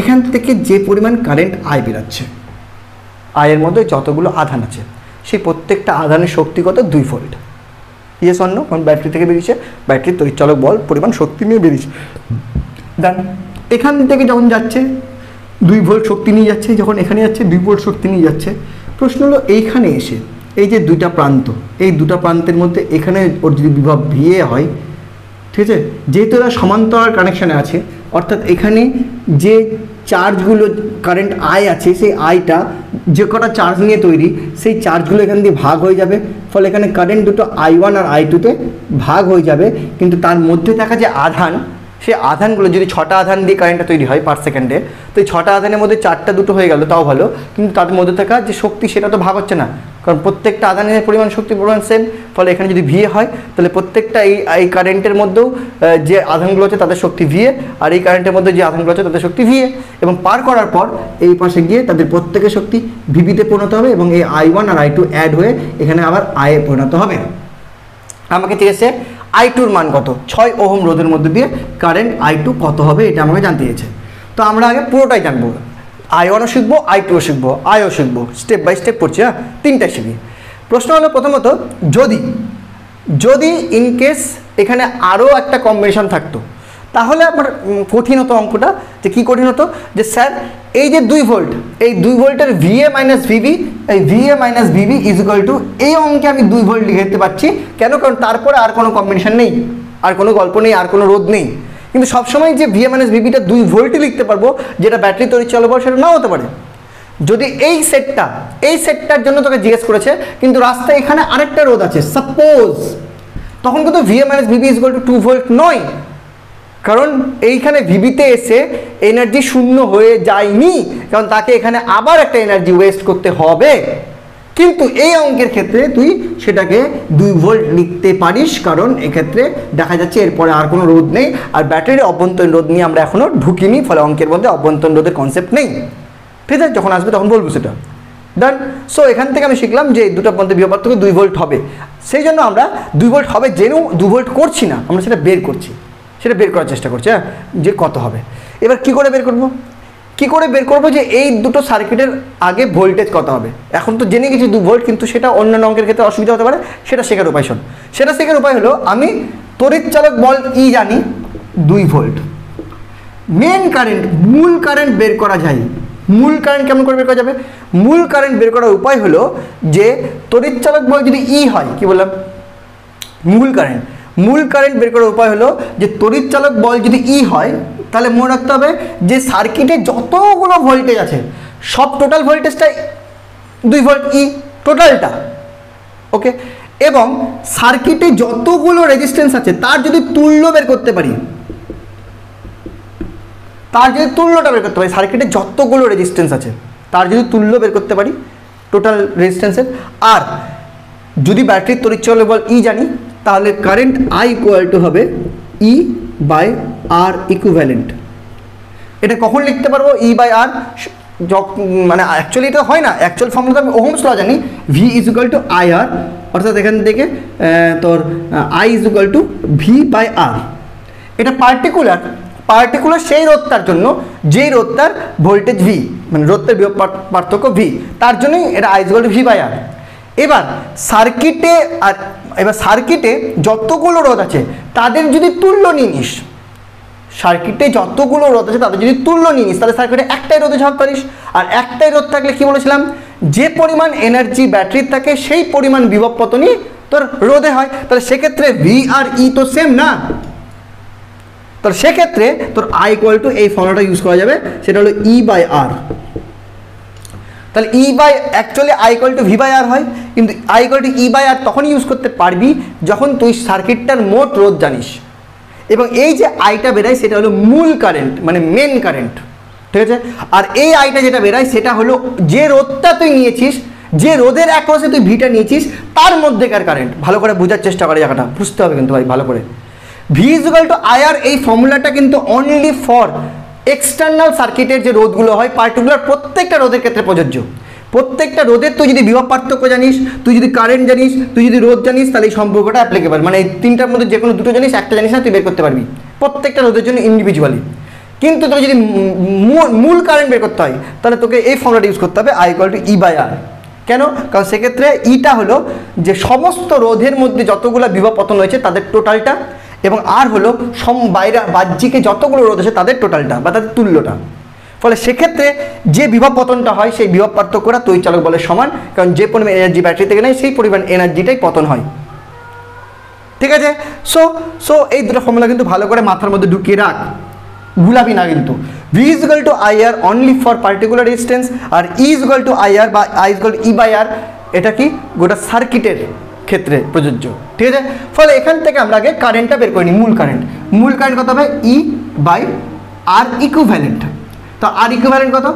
A: এখান থেকে যে পরিমাণ কারেন্ট আই বেরোচ্ছে, আয়ের মধ্যে যতগুলো আধান আছে সেই প্রত্যেকটা আধানের শক্তি কত? 2 ভোল্ট। ইয়েস অন্য, কারণ ব্যাটারি থেকে বেরিয়েছে, ব্যাটারির তড়িৎচালক বল পরিমাণ শক্তি নিয়ে বেরিয়েছে। দেন এখান থেকে যখন যাচ্ছে 2 ভোল্ট শক্তি নিয়ে যাচ্ছে, যখন এখানে যাচ্ছে 2 ভোল্ট শক্তি নিয়ে যাচ্ছে। প্রশ্ন হলো এইখানে এসে এই যে দুইটা প্রান্ত, এই দুটা প্রান্তের মধ্যে এখানে ওর যদি বিভব ভিএ হয়, ঠিক আছে, যেহেতু এরা সমান্তরাল কানেকশানে আছে, অর্থাৎ এখানে যে চার্জগুলো কারেন্ট আই আছে সেই আইটা যে কটা চার্জ নিয়ে তৈরি, সেই চার্জগুলো এখান দিয়ে ভাগ হয়ে যাবে, ফলে এখানে কারেন্ট দুটো I1 আর I2 তে ভাগ হয়ে যাবে। কিন্তু তার মধ্যে থাকা যে আধান, সেই আধানগুলো যদি 6টা আধান দিয়ে কারেন্টটা তৈরি হয় পার সেকেন্ডে, তো এই 6টা আধানের মধ্যে 4টা দুটো হয়ে গেল তাও ভালো, কিন্তু তাদের মধ্যে থাকা যে শক্তি সেটা তো ভাগ হচ্ছে না, কারণ প্রত্যেকটা আধানের পরিমাণ শক্তির পরিমাণ সেম। ফলে এখানে যদি ভিএ হয় তাহলে প্রত্যেকটা এই কারেন্টের মধ্যেও যে আধানগুলো আছে তাদের শক্তি ভিএ, আর এই কারেন্টের মধ্যে যে আধানগুলো আছে তাদের শক্তি ভিএ, এবং পার করার পর এই পাশে গিয়ে তাদের প্রত্যেকের শক্তি ভিবিতে পরিণত হবে, এবং এই I1 আর I2 অ্যাড হয়ে এখানে আবার আয়ে পরিণত হবে। আমাকে চেয়েছে I2 মান কত, 6 ওহম রোধের মধ্যে দিয়ে কারেন্ট I2 কত হবে এটা আমাকে জানতে চেয়েছে। তো আমরা আগে পুরোটাই জানবো, I1ও শিখবো, I2ও শিখবো, আইও শিখবো, স্টেপ বাই স্টেপ পড়ছি। হ্যাঁ, তিনটাই শিখি। প্রশ্ন হলো প্রথমত, যদি ইনকেস এখানে আরও একটা কম্বিনেশন থাকতো তাহলে আমার কঠিন হতো অঙ্কটা। যে কী কঠিন হতো, যে স্যার এই যে 2 ভোল্ট, এই 2 ভোল্টের VA মাইনাস VB, এই VA minus VB is equal two এই অঙ্কে আমি 2 ভোল্ট লিখে দিতে পারছি। কেন? কারণ তারপরে আর কোনো কম্বিনেশন নেই, আর কোনো গল্প নেই, আর কোনো রোধ নেই। কিন্তু সবসময় যে VA মাইনাস VBটা 2 ভোল্টই লিখতে পারবো, যেটা ব্যাটারি তৈরি চলবো সেটা নাও হতে পারে। যদি এই সেটটার জন্য তোকে জিজ্ঞেস করেছে, কিন্তু রাস্তায় এখানে আরেকটা রোধ আছে সাপোজ, তখন কিন্তু VA minus VB is equal to 2 volt নয়, কারণ এইখানে ভিবিতে এসে এনার্জি শূন্য হয়ে যায়নি, কারণ তাকে এখানে আবার একটা এনার্জি ওয়েস্ট করতে হবে। কিন্তু এই অঙ্কের ক্ষেত্রে তুই সেটাকে 2 ভোল্ট লিখতে পারিস, কারণ এক্ষেত্রে দেখা যাচ্ছে এরপরে আর কোনো রোধ নেই, আর ব্যাটারির অভ্যন্তরীণ রোধ নিয়ে আমরা এখনও ঢুকিনি, ফলে অঙ্কের মধ্যে অভ্যন্তরীণ রোধের কনসেপ্ট নেই। ঠিক আছে, যখন আসবে তখন বলবো সেটা। ডান। সো এখান থেকে আমি শিখলাম যে দুটোর মধ্যে বিভব পার্থক্য 2 ভোল্ট হবে। সেই জন্য আমরা 2 ভোল্ট হবে জেনেও 2 ভোল্ট করছি না, আমরা সেটা বের করছি, সেটা বের করার চেষ্টা করছি। হ্যাঁ, যে কত হবে। এবার কি করে বের করব, যে এই দুটো সার্কিটের আগে ভোল্টেজ কত হবে। এখন তো জেনে গেছি 2 ভোল্ট, কিন্তু সেটা অন্যান্য অঙ্কের ক্ষেত্রে অসুবিধা হতে পারে, সেটা শেখার উপায় শোন। সেটা শেখার উপায় হলো, আমি তড়িৎ চালক বল ই জানি 2 ভোল্ট, মেন কারেন্ট মূল কারেন্ট বের করা যায়। মূল কারেন্ট কেমন করে বের করা যাবে? মূল কারেন্ট বের করার উপায় হলো যে তড়িৎ চালক বল যদি ই হয়, কি বললাম, মূল কারেন্ট বের করার উপায় হলো যে তড়িৎ চালক বল যদি ই হয়, তাহলে মনে রাখতে হবে যে সার্কিটে যতগুলো ভোল্টেজ আছে সব টোটাল ভোল্টেজটাই 2 ভোল্ট ই টোটালটা, ওকে। এবং সার্কিটে যতগুলো রেজিস্ট্যান্স আছে তার যদি তুল্য বের করতে পারি, সার্কিটে যতগুলো রেজিস্ট্যান্স আছে তার যদি তুল্য বের করতে পারি টোটাল রেজিস্ট্যান্সের, আর যদি ব্যাটারির তড়িৎ চালক বল ই জানি, তাহলে কারেন্ট I ইকুয়াল টু হবে E বাই R ইকুইভ্যালেন্ট। এটা কখন লিখতে পারবো E বাই R? মানে অ্যাকচুয়ালি এটা হয় না, অ্যাকচুয়াল ফর্মুলা আমি ওহমস ল জানি, V is equal to IR, অর্থাৎ এখান থেকে তোর I is equal to V by R। এটা পার্টিকুলার সেই রোধটার জন্য যেই রোধটার ভোল্টেজ V, মানে রোধের বিভব পার্থক্য V, তার জন্যই এটা I is equal to V by R। এবার সার্কিটে যতগুলো রোধ আছে তাদের যদি তুল্য নিয়ে নিস, তাহলে সার্কিটে একটাই রোধে ঝাঁক পারিস। আর একটাই রোধ থাকলে কি বলেছিলাম, যে পরিমাণ এনার্জি ব্যাটারির থাকে সেই পরিমাণ বিভব পতনই তোর রোধে হয়। তাহলে সেক্ষেত্রে ভি আর ই তো সেম না, তাহলে সেক্ষেত্রে তোর I ইকুয়াল টু এই ফর্মুলাটা ইউজ করা যাবে, সেটা হলো E বাই আর। তাহলে actually I equal to V by R হয়, কিন্তু I equal to E by R তখনই ইউজ করতে পারবি যখন তুই সার্কিটটার মোট রোধ জানিস, এবং এই যে আইটা বেরায় সেটা হলো মূল কারেন্ট, মানে মেন কারেন্ট, ঠিক আছে। আর এই আইটা যেটা বেরায় সেটা হলো যে রোধটা তুই নিয়েছিস, যে রোধের অ্যাক্রসে তুই ভিটা নিয়েছিস তার মধ্যেকার কারেন্ট। ভালো করে বোঝার চেষ্টা করে, জায়গাটা বুঝতে হবে কিন্তু ভাই ভালো করে। V is equal to I R, এই ফর্মুলাটা কিন্তু অনলি ফর এক্সটার্নাল সার্কিটের যে রোধগুলো হয় পার্টিকুলার প্রত্যেকটা রোধের ক্ষেত্রে প্রযোজ্য। প্রত্যেকটা রোধের তুই যদি বিভব পার্থক্য জানিস, তুই যদি কারেন্ট জানিস, তুই যদি রোধ জানিস, তাহলে এই সম্পর্কটা অ্যাপ্লিকেবল। মানে এই তিনটার মধ্যে যে কোনো দুটো জানিস, একটা জানিস না, তুই বের করতে পারবি প্রত্যেকটা রোধের জন্য ইন্ডিভিজুয়ালি। কিন্তু তোকে যদি মূল কারেন্ট বের করতে হয় তাহলে তোকে এই ফর্মুলাটা ইউজ করতে হবে, I equal to E by R. কেন? কারণ সেক্ষেত্রে ইটা হলো যে সমস্ত রোধের মধ্যে যতগুলো বিভব পতন হয়েছে তাদের টোটালটা, এবং আর হলো বাহ্যিকে যতগুলো রোধ আছে তাদের টোটালটা বা তাদের তুল্যটা। ফলে সেক্ষেত্রে যে বিভব পতনটা হয় সেই বিভব পার্থক্যটা তড়িৎ চালক বলের সমান, কারণ যে পরিমাণ এনার্জি ব্যাটারি থেকে নেয় সেই পরিমাণ এনার্জিটাই পতন হয়, ঠিক আছে। সো এই দুটো ফর্মুলা কিন্তু ভালো করে মাথার মধ্যে ঢুকিয়ে রাখ, ভুলাবি না কিন্তু। V is equal to IR only for particular resistance, আর E is equal to IR বা I is equal to E by R, এটা কি গোটা সার্কিটের ক্ষেত্রে প্রযোজ্য, ঠিক আছে। ফলে এখান থেকে আমরা আগে কারেন্টটা বের করে নিই, মূল কারেন্ট কত হবে ই বাই আর ইকুইভ্যালেন্ট। তো আর ইকুইভ্যালেন্ট কত,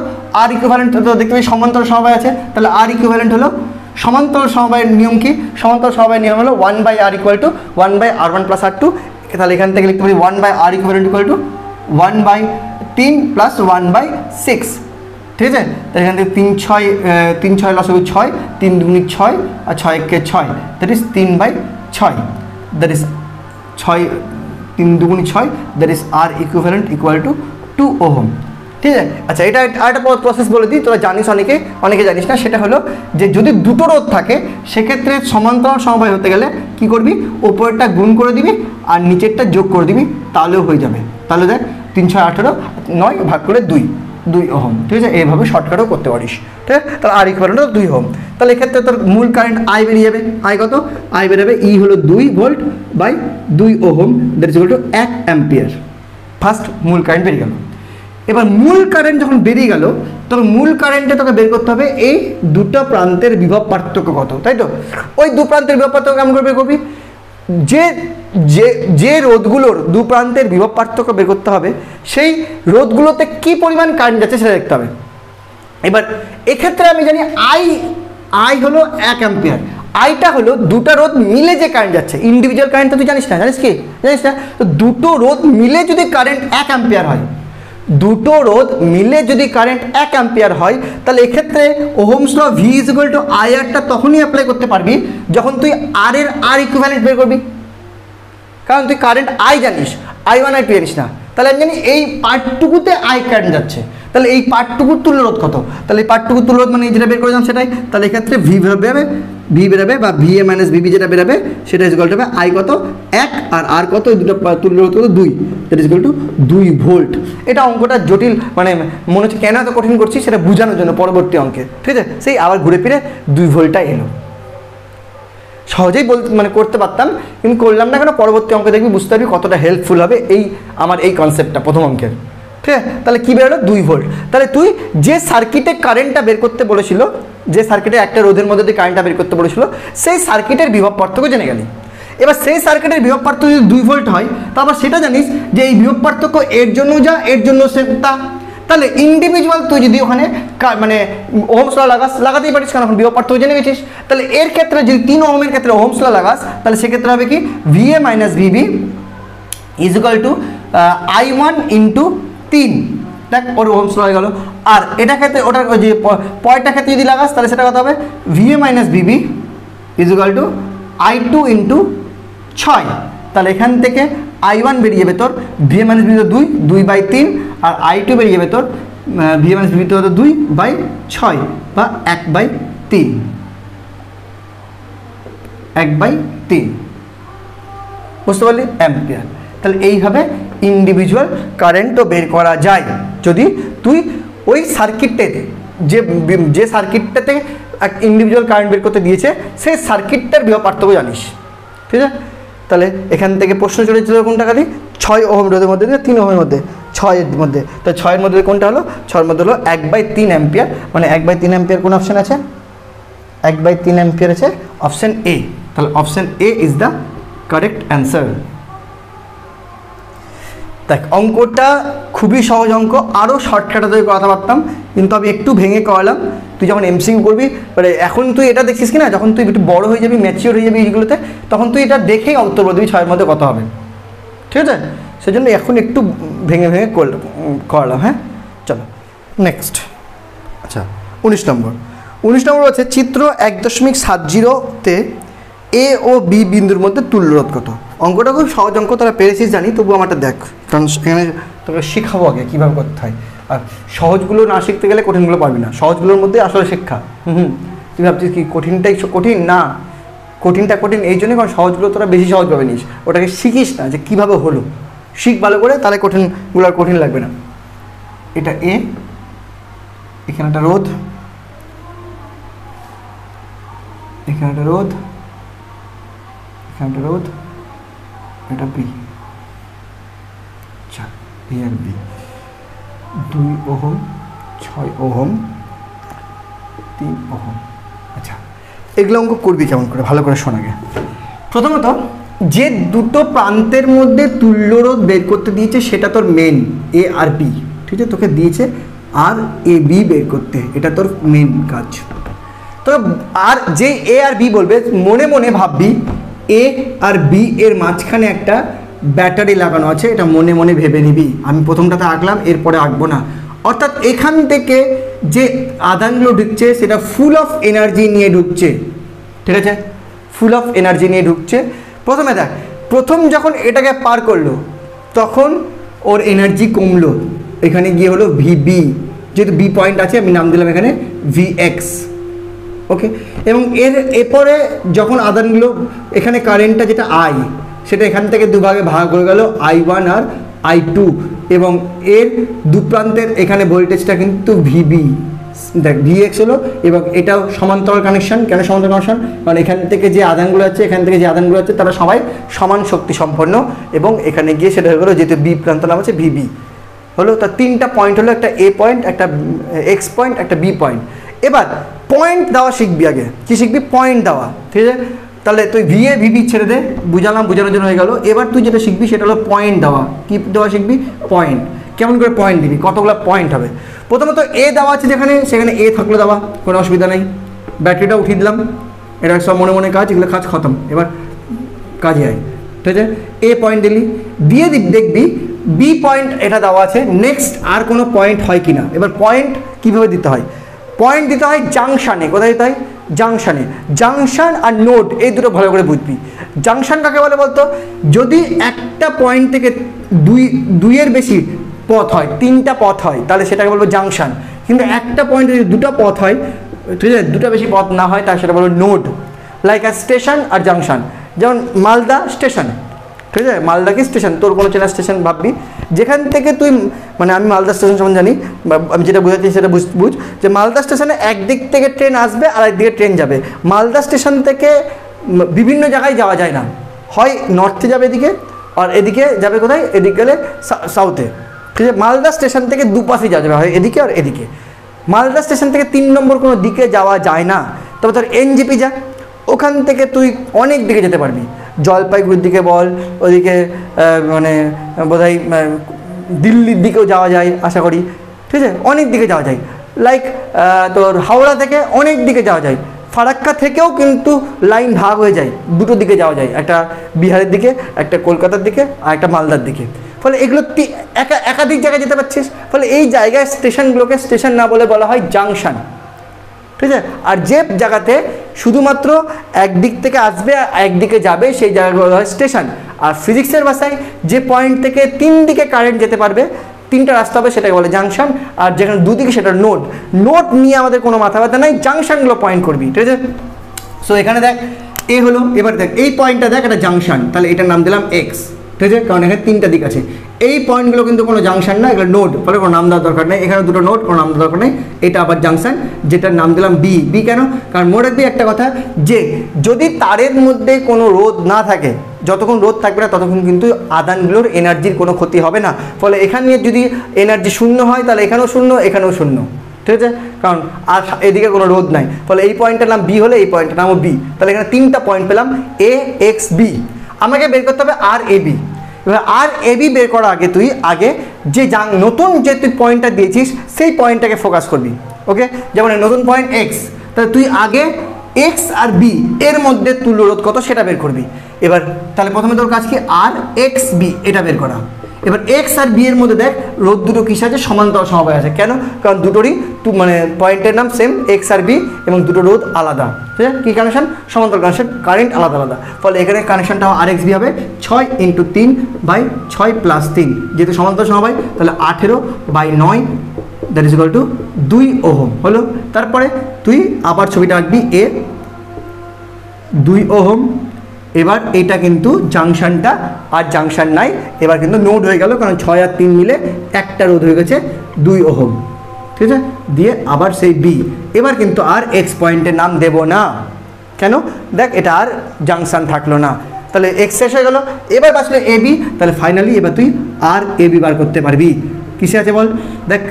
A: আর ইকুইভ্যালেন্ট তো দেখতে পাই সমান্তরাল সমবায় আছে, তাহলে আর ইকুইভ্যালেন্ট হলো সমান্তরাল সমবায়ের নিয়ম কি, সমান্তরাল সমবায়ের নিয়ম হলো 1/r equal to 1/r1 plus r2। তাহলে এখান থেকে লিখতে পারি 1/r equivalent equal two 1/3 plus 1/6, ঠিক আছে। তাহলে এখান থেকে 3 6 লসাগু 6, 3 দুগুণে 6 আর 6 একে 6, দ্যাট ইজ 3/6, দ্যাট ইজ 6 3 দুগুণে 6, that is R equivalent equal to 2 ohm, ঠিক আছে। আচ্ছা, এটা আরেকটা প্রসেস বলে দিই, তোরা জানিস অনেকে জানিস না, সেটা হলো যে যদি দুটো রোধ থাকে সেক্ষেত্রে সমান্তরাল সমবায় হতে গেলে কি করবি, ওপরেরটা গুণ করে দিবি আর নিচেরটা যোগ করে দিবি, তাহলেও হয়ে যাবে। তাহলে দেখ 3 6 18 9 ভাগ করে 2 ওহম, ঠিক আছে। এইভাবে শর্টকাটও করতে পারিস, ঠিক আছে। তাহলে আর ইকুইভ্যালেন্ট 2 ওহম। তাহলে এক্ষেত্রে তোর মূল কারেন্ট আই বেরিয়ে যাবে, আই কত, আই বেরোবে ই হলো 2 volt by 2 ohm, that is equal to 1 ampere. First মূল কারেন্ট বেরিয়ে গেল। এবার মূল কারেন্ট যখন বেরিয়ে গেল তখন মূল কারেন্টে তোকে বের করতে হবে এই দুটো প্রান্তের বিভব পার্থক্য কত, তাই তো। ওই দু প্রান্তের বিভব পার্থক্য কেমন করে বের করবি, যে রোধগুলোর দু প্রান্তের বিভব পার্থক্য বের করতে হবে সেই রোধগুলোতে কি পরিমাণ কারেন্ট যাচ্ছে সেটা দেখতে হবে। এবার এক্ষেত্রে আমি জানি আই হলো 1 অ্যাম্পিয়ার, আইটা হলো দুটো রোধ মিলে যে কারেন্ট যাচ্ছে, ইন্ডিভিজুয়াল কারেন্ট তো তুই জানিস না, জানিস না। তো দুটো রোধ মিলে যদি কারেন্ট 1 অ্যাম্পিয়ার হয়, দুটো রোধ মিলে যদি কারেন্ট 1 অ্যাম্পিয়ার হয়, তাহলে এক্ষেত্রে Ohm's law V is equal to আইআরটা তখনই অ্যাপ্লাই করতে পারবি যখন তুই আর এর আর ইকুইভ্যালেন্ট বের করবি, কারণ তুই কারেন্ট আই জানিস, I1 I2 জানিস না। তাহলে আমি জানি এই পার্টটুকুতে আই কারেন্ট যাচ্ছে, তাহলে এই পার্টটুকুর তুল্যরোধ কত, তাহলে এই পার্টটুকুর তুল্যরোধ মানে যেটা বের করেছিলাম সেটাই। তাহলে এক্ষেত্রে ভি বেরোবে বা VA মাইনাস VB যেটা বেরোবে সেটা ইজ ইকুয়াল টু হবে আই কত 1 আর কত, এই দুটো তুল্যরোধ কত 2, that is equal to 2 volt. এটা অঙ্কটা জটিল, মানে মনে হচ্ছে কেন এত কঠিন করছি সেটা বোঝানোর জন্য পরবর্তী অঙ্কে, ঠিক আছে। সেই আবার ঘুরে ফিরে 2 ভোল্টটা এলো, সহজেই করতে পারতাম কিন্তু করলাম না কেন, পরবর্তী অঙ্কে দেখবি বুঝতে পারবি কতটা হেল্পফুল হবে আমার এই কনসেপ্টটা প্রথম অঙ্কের, ঠিক আছে। তাহলে কী বেরোলো 2 ভোল্ট। তাহলে তুই যে সার্কিটে কারেন্টটা বের করতে বলেছিল, যে সার্কিটে একটা রোধের মধ্যে দিয়ে কারেন্টটা বের করতে বলেছিল, সেই সার্কিটের বিভব পার্থক্য জেনে গেলি। এবার সেই সার্কিটের বিভব পার্থক্য যদি 2 ভোল্ট হয়, তারপর সেটা জানিস যে এই বিভব পার্থক্য এর জন্য যা, এর জন্য তা। তাহলে ইন্ডিভিজুয়াল তুই যদি ওখানে ওহমস ল লাগাতেই পারিস, কারণ এখন বিভব পার্থক্য জেনে গেছিস। তাহলে এর ক্ষেত্রে যদি 3 ওহমের ক্ষেত্রে ওহমস ল লাগাস, তাহলে সেক্ষেত্রে হবে কি VA minus VB is equal to I1 into 3, দেখ ওর ওহমস ল হয়ে গেল। আর এটা ক্ষেত্রে ওটার ওই যে পয়েন্টটার ক্ষেত্রে যদি লাগাস তাহলে সেটা কত হবে VA minus VB is equal two I2 into 6। তাহলে এখান থেকে I1 বেরিয়ে যাবে তোর VA মাইনাস VB 2/3, আর I2 বেরিয়ে যাবে তোর VA মাইনাস VB 2/6 বা 1/3, 1/3, বুঝতে পারলি, অ্যাম্পিয়ার। তাহলে এইভাবে ইন্ডিভিজুয়াল কারেন্টও বের করা যায় যদি তুই ওই সার্কিটটাতে যে সার্কিটটাতে ইন্ডিভিজুয়াল কারেন্ট বের করতে দিয়েছে সেই সার্কিটটার বিভব পার্থক্য জানিস, ঠিক আছে। তাহলে এখান থেকে প্রশ্ন চলেছিল কোনটা খালি 6 ওহম রোধের মধ্যে 3 ওহমের মধ্যে 6-এর মধ্যে, তো 6-এর মধ্যে কোনটা হলো, 6-এর মধ্যে হলো 1/3 অ্যাম্পিয়ার, মানে 1/3 অ্যাম্পিয়ার কোন অপশান আছে, 1/3 অ্যাম্পিয়ার আছে অপশান এ। তাহলে option A is the correct answer. দেখ অঙ্কটা খুবই সহজ অঙ্ক, আরও শর্টকাটে তুই কথা পারতাম কিন্তু আমি একটু ভেঙে করালাম। তুই যখন MCQ করবি, মানে এখন তুই এটা দেখছিস কি না, যখন তুই একটু বড় হয়ে যাবি, ম্যাচিওর হয়ে যাবি এইগুলোতে, তখন তুই এটা দেখেই উত্তর বলে দিবি 6-এর মধ্যে কত হবে, ঠিক আছে। সেজন্য এখন একটু ভেঙে করালাম। হ্যাঁ, চলো নেক্সট। আচ্ছা 19 নম্বর হচ্ছে চিত্র 1.70-তে A ও B বিন্দুর মধ্যে তুল্যরোধ কত। অঙ্কটা খুব সহজ অঙ্ক, তারা পেরেছিস জানি, তবু আমারটা দেখ, কারণ এখানে তোকে শেখাবো আগে কীভাবে করতে হয়। আর সহজগুলো না শিখতে গেলে কঠিনগুলো পারবি না, সহজগুলোর মধ্যে আসলে শিক্ষা। তুই ভাবছিস কি কঠিনটাই কঠিন না, কঠিনটা কঠিন এই জন্যই কারণ সহজগুলো তোরা বেশি সহজভাবে নিস, ওটাকে শিখিস না যে কীভাবে হলো, শিখ ভালো করে, তাহলে কঠিনগুলো আর কঠিন লাগবে না। এটা A, এখানে একটা রোধ, এখানে একটা রোধ, এখানে একটা রোধ, এটা B, আচ্ছা A আর B, 2 ওহম, 6 ওহম, 3 ওহম। আচ্ছা এগুলো অঙ্ক করবি কেমন করে, ভালো করে শোনাগে। প্রথমত যে দুটো প্রান্তের মধ্যে তুল্যরোধ বের করতে দিয়েছে সেটা তোর মেন এ আর বি, ঠিক আছে, তোকে দিয়েছে আর এ বি বের করতে, এটা তোর মেন কাজ। তো আর যে এ আর বি বলবে মনে মনে ভাববি এ আর বি এর মাঝখানে একটা ব্যাটারি লাগানো আছে, এটা মনে মনে ভেবে নিবি। আমি প্রথমটাতে আঁকলাম, এরপরে আঁকবো না। অর্থাৎ এখান থেকে যে আধানগুলো ঢুকছে সেটা ফুল অফ এনার্জি নিয়ে ঢুকছে, ঠিক আছে, ফুল অফ এনার্জি নিয়ে ঢুকছে। প্রথমে দেখ, প্রথম যখন এটাকে পার করলো তখন ওর এনার্জি কমলো, এখানে গিয়ে হলো ভিবি, যেহেতু বি পয়েন্ট আছে আমি নাম দিলাম এখানে ভিএক্স, ওকে। এবং এরপরে যখন আধানগুলো এখানে কারেন্টটা যেটা আই, সেটা এখান থেকে দুভাগে ভাগ হয়ে গেল I1 আর I2, এবং এর দু প্রান্তের এখানে ভোল্টেজটা কিন্তু ভিবি, দেখ ভিএক্স হলো। এবং এটাও সমান্তরাল কানেকশন। কেন সমান্তরাল কানেকশন? কারণ এখান থেকে যে আধানগুলো আছে, এখান থেকে যে আধানগুলো আছে তারা সবাই সমান শক্তি সম্পন্ন, এবং এখানে গিয়ে সেটা হয়ে গেলো যেহেতু বি প্রান্ত নাম আছে ভিবি হলো। তার তিনটা পয়েন্ট হলো, একটা এ পয়েন্ট, একটা এক্স পয়েন্ট, একটা বি পয়েন্ট। এবার পয়েন্ট দেওয়া শিখবি, আগে কি শিখবি? পয়েন্ট দেওয়া, ঠিক আছে। তাহলে তুই ভিএ ভিবি ছেড়ে দে, বোঝানোর জন্য হয়ে গেল। এবার তুই যেটা শিখবি সেটা হলো পয়েন্ট দেওয়া। কি দেওয়া শিখবি? পয়েন্ট। কেমন করে পয়েন্ট দিবি? কতগুলো পয়েন্ট হবে? প্রথমত এ দেওয়া আছে যেখানে, সেখানে এ থাকলে দেওয়া, কোনো অসুবিধা নেই। ব্যাটারিটা উঠিয়ে দিলাম, এটা সব মনে মনে কাজ, এগুলো কাজ খতম। এবার কাজে আয়, ঠিক আছে। এ পয়েন্ট দিলি, দিয়ে দেখবি বি পয়েন্ট এটা দেওয়া আছে, নেক্সট আর কোনো পয়েন্ট হয় কি না। এবার পয়েন্ট কীভাবে দিতে হয়? পয়েন্ট দিতে হয় জাংশানে। কোথায় দিতে হয়? জাংশানে। জাংশন আর নোড এই দুটো ভালো করে বুঝবি। জাংশন কাকে বলে বলতো? যদি একটা পয়েন্ট থেকে দুইয়ের বেশি পথ হয়, তিনটা পথ হয়, তাহলে সেটাকে বলবো জাংশন। কিন্তু একটা পয়েন্টে যদি দুটো পথ হয়, ঠিক আছে, দুটো বেশি পথ না হয়, তাহলে সেটা বলবো নোড। লাইক আর স্টেশন আর জাংশন, যেমন মালদা স্টেশন, ঠিক আছে, মালদা কি স্টেশন, তোর কোনো চেনা স্টেশন ভাববি যেখান থেকে তুই, মানে আমি মালদা স্টেশন সম্বন্ধে জানি, আমি যেটা বোঝাচ্ছি সেটা বুঝ যে মালদা স্টেশনে একদিক থেকে ট্রেন আসবে আর একদিকে ট্রেন যাবে। মালদা স্টেশন থেকে বিভিন্ন জায়গায় যাওয়া যায় না, হয় নর্থে যাবে এদিকে, আর এদিকে যাবে কোথায়? এদিকে গেলে সাউথে, ঠিক আছে। মালদা স্টেশন থেকে দুপাশে যাওয়া যাবে, হয় এদিকে আর এদিকে। মালদা স্টেশন থেকে 3 নম্বর কোনো দিকে যাওয়া যায় না। তবে তোর এনজিপি যা, ওখান থেকে তুই অনেক দিকে যেতে পারবি। জলপাইগুড়ির দিকে বল, ওদিকে মানে বোধহয় দিল্লির দিকেও যাওয়া যায় আশা করি, ঠিক আছে, অনেক দিকে যাওয়া যায়। লাইক তোর হাওড়া থেকে অনেক দিকে যাওয়া যায়। ফারাক্কা থেকেও কিন্তু লাইন ভাগ হয়ে যায়, দুটো দিকে যাওয়া যায়, একটা বিহারের দিকে, একটা কলকাতার দিকে, আর একটা মালদার দিকে। ফলে এগুলো একাধিক জায়গায় যেতে পারছিস। ফলে এই জায়গায় স্টেশনগুলোকে স্টেশন না বলে বলা হয় জাংশন, ঠিক আছে। আর যে জায়গাতে শুধুমাত্র একদিক থেকে আসবে একদিকে যাবে সেই জায়গাগুলো হয় স্টেশন। আর ফিজিক্সের ভাষায় যে পয়েন্ট থেকে 3 দিকে কারেন্ট যেতে পারবে, 3টা রাস্তা হবে, সেটাকে বলে জাংশন। আর যেখানে দুদিকে সেটা নোড। নোড নিয়ে আমাদের কোনো মাথা ব্যথা নাই, জাংশনগুলো পয়েন্ট করবি, ঠিক আছে। সো এখানে দেখ এ হলো, এবার দেখ এই পয়েন্টটা দেখ, এটা জাংশন, তাহলে এটার নাম দিলাম এক্স, ঠিক আছে, কারণ এখানে 3টা দিক আছে। এই পয়েন্টগুলো কিন্তু কোনো জাংশন না, এগুলো নোড, ফলে কোনো নাম দেওয়ার দরকার নেই। এখানে দুটো নোড, কোনো নাম দেওয়ার দরকার নেই। এটা আবার জাংশন, যেটার নাম দিলাম বি। বি কেন? কারণ মনে রাখবি একটা কথা, যে যদি তারের মধ্যে কোনো রোধ না থাকে, যতক্ষণ রোধ থাকবে না ততক্ষণ কিন্তু আধানগুলোর এনার্জির কোনো ক্ষতি হবে না। ফলে এখানে যদি এনার্জি শূন্য হয়, তাহলে এখানেও শূন্য, এখানেও শূন্য, ঠিক আছে, কারণ আর এদিকে কোনো রোধ নাই। ফলে এই পয়েন্টের নাম বি হলে এই পয়েন্টের নামও বি। তাহলে এখানে 3টা পয়েন্ট পেলাম, এ এক্স বি। আমাকে বের করতে হবে আর এ বি। এবার আর এ বি বের করার আগে তুই যে নতুন যে তুই পয়েন্টটা দিয়েছিস সেই পয়েন্টটাকে ফোকাস করবি, ওকে। যেমন নতুন পয়েন্ট এক্স, তাহলে তুই আগে এক্স আর বি এর মধ্যে তুল্যরোধ কত সেটা বের করবি। এবার তাহলে প্রথমে তোর কাজ কি? আর এক্স বি এটা বের করা। এবার এক্স আর বি এর মধ্যে দেখ রোধ দুটো কিসে আছে? সমান্তরাল সমবায় আছে। কেন? কারণ দুটোরই মানে পয়েন্টের নাম সেম, এক্স আর বি, এবং দুটো রোধ আলাদা, ঠিক আছে। কী কানেকশন? সমান্তরাল কানেকশন, কারেন্ট আলাদা আলাদা। ফলে এখানে কানেকশনটা আর এক্স বি হবে 6 × 3/6 + 3, যেহেতু সমান্তরাল সমবায়, তাহলে 18/9 that is equal to 2 ohm হলো। তারপরে তুই আবার ছবিটা আঁকবি, এ 2 ওহম। এবার এটা কিন্তু জাংশনটা আর জাংশন নাই, এবার কিন্তু নোড হয়ে গেল, কারণ 6 আর 3 মিলে একটা রোধ হয়ে গেছে 2 ওহম, ঠিক আছে। দিয়ে আবার সেই বি। এবার কিন্তু আর এক্স পয়েন্টের নাম দেব না। কেন? দেখ এটা আর জাংশন থাকলো না, তাহলে এক্স শেষ হয়ে গেল। এবার বাঁচলো এ বি। তাহলে ফাইনালি এবার তুই আর এ বি বার করতে পারবি। কিসে আছে বল? দেখ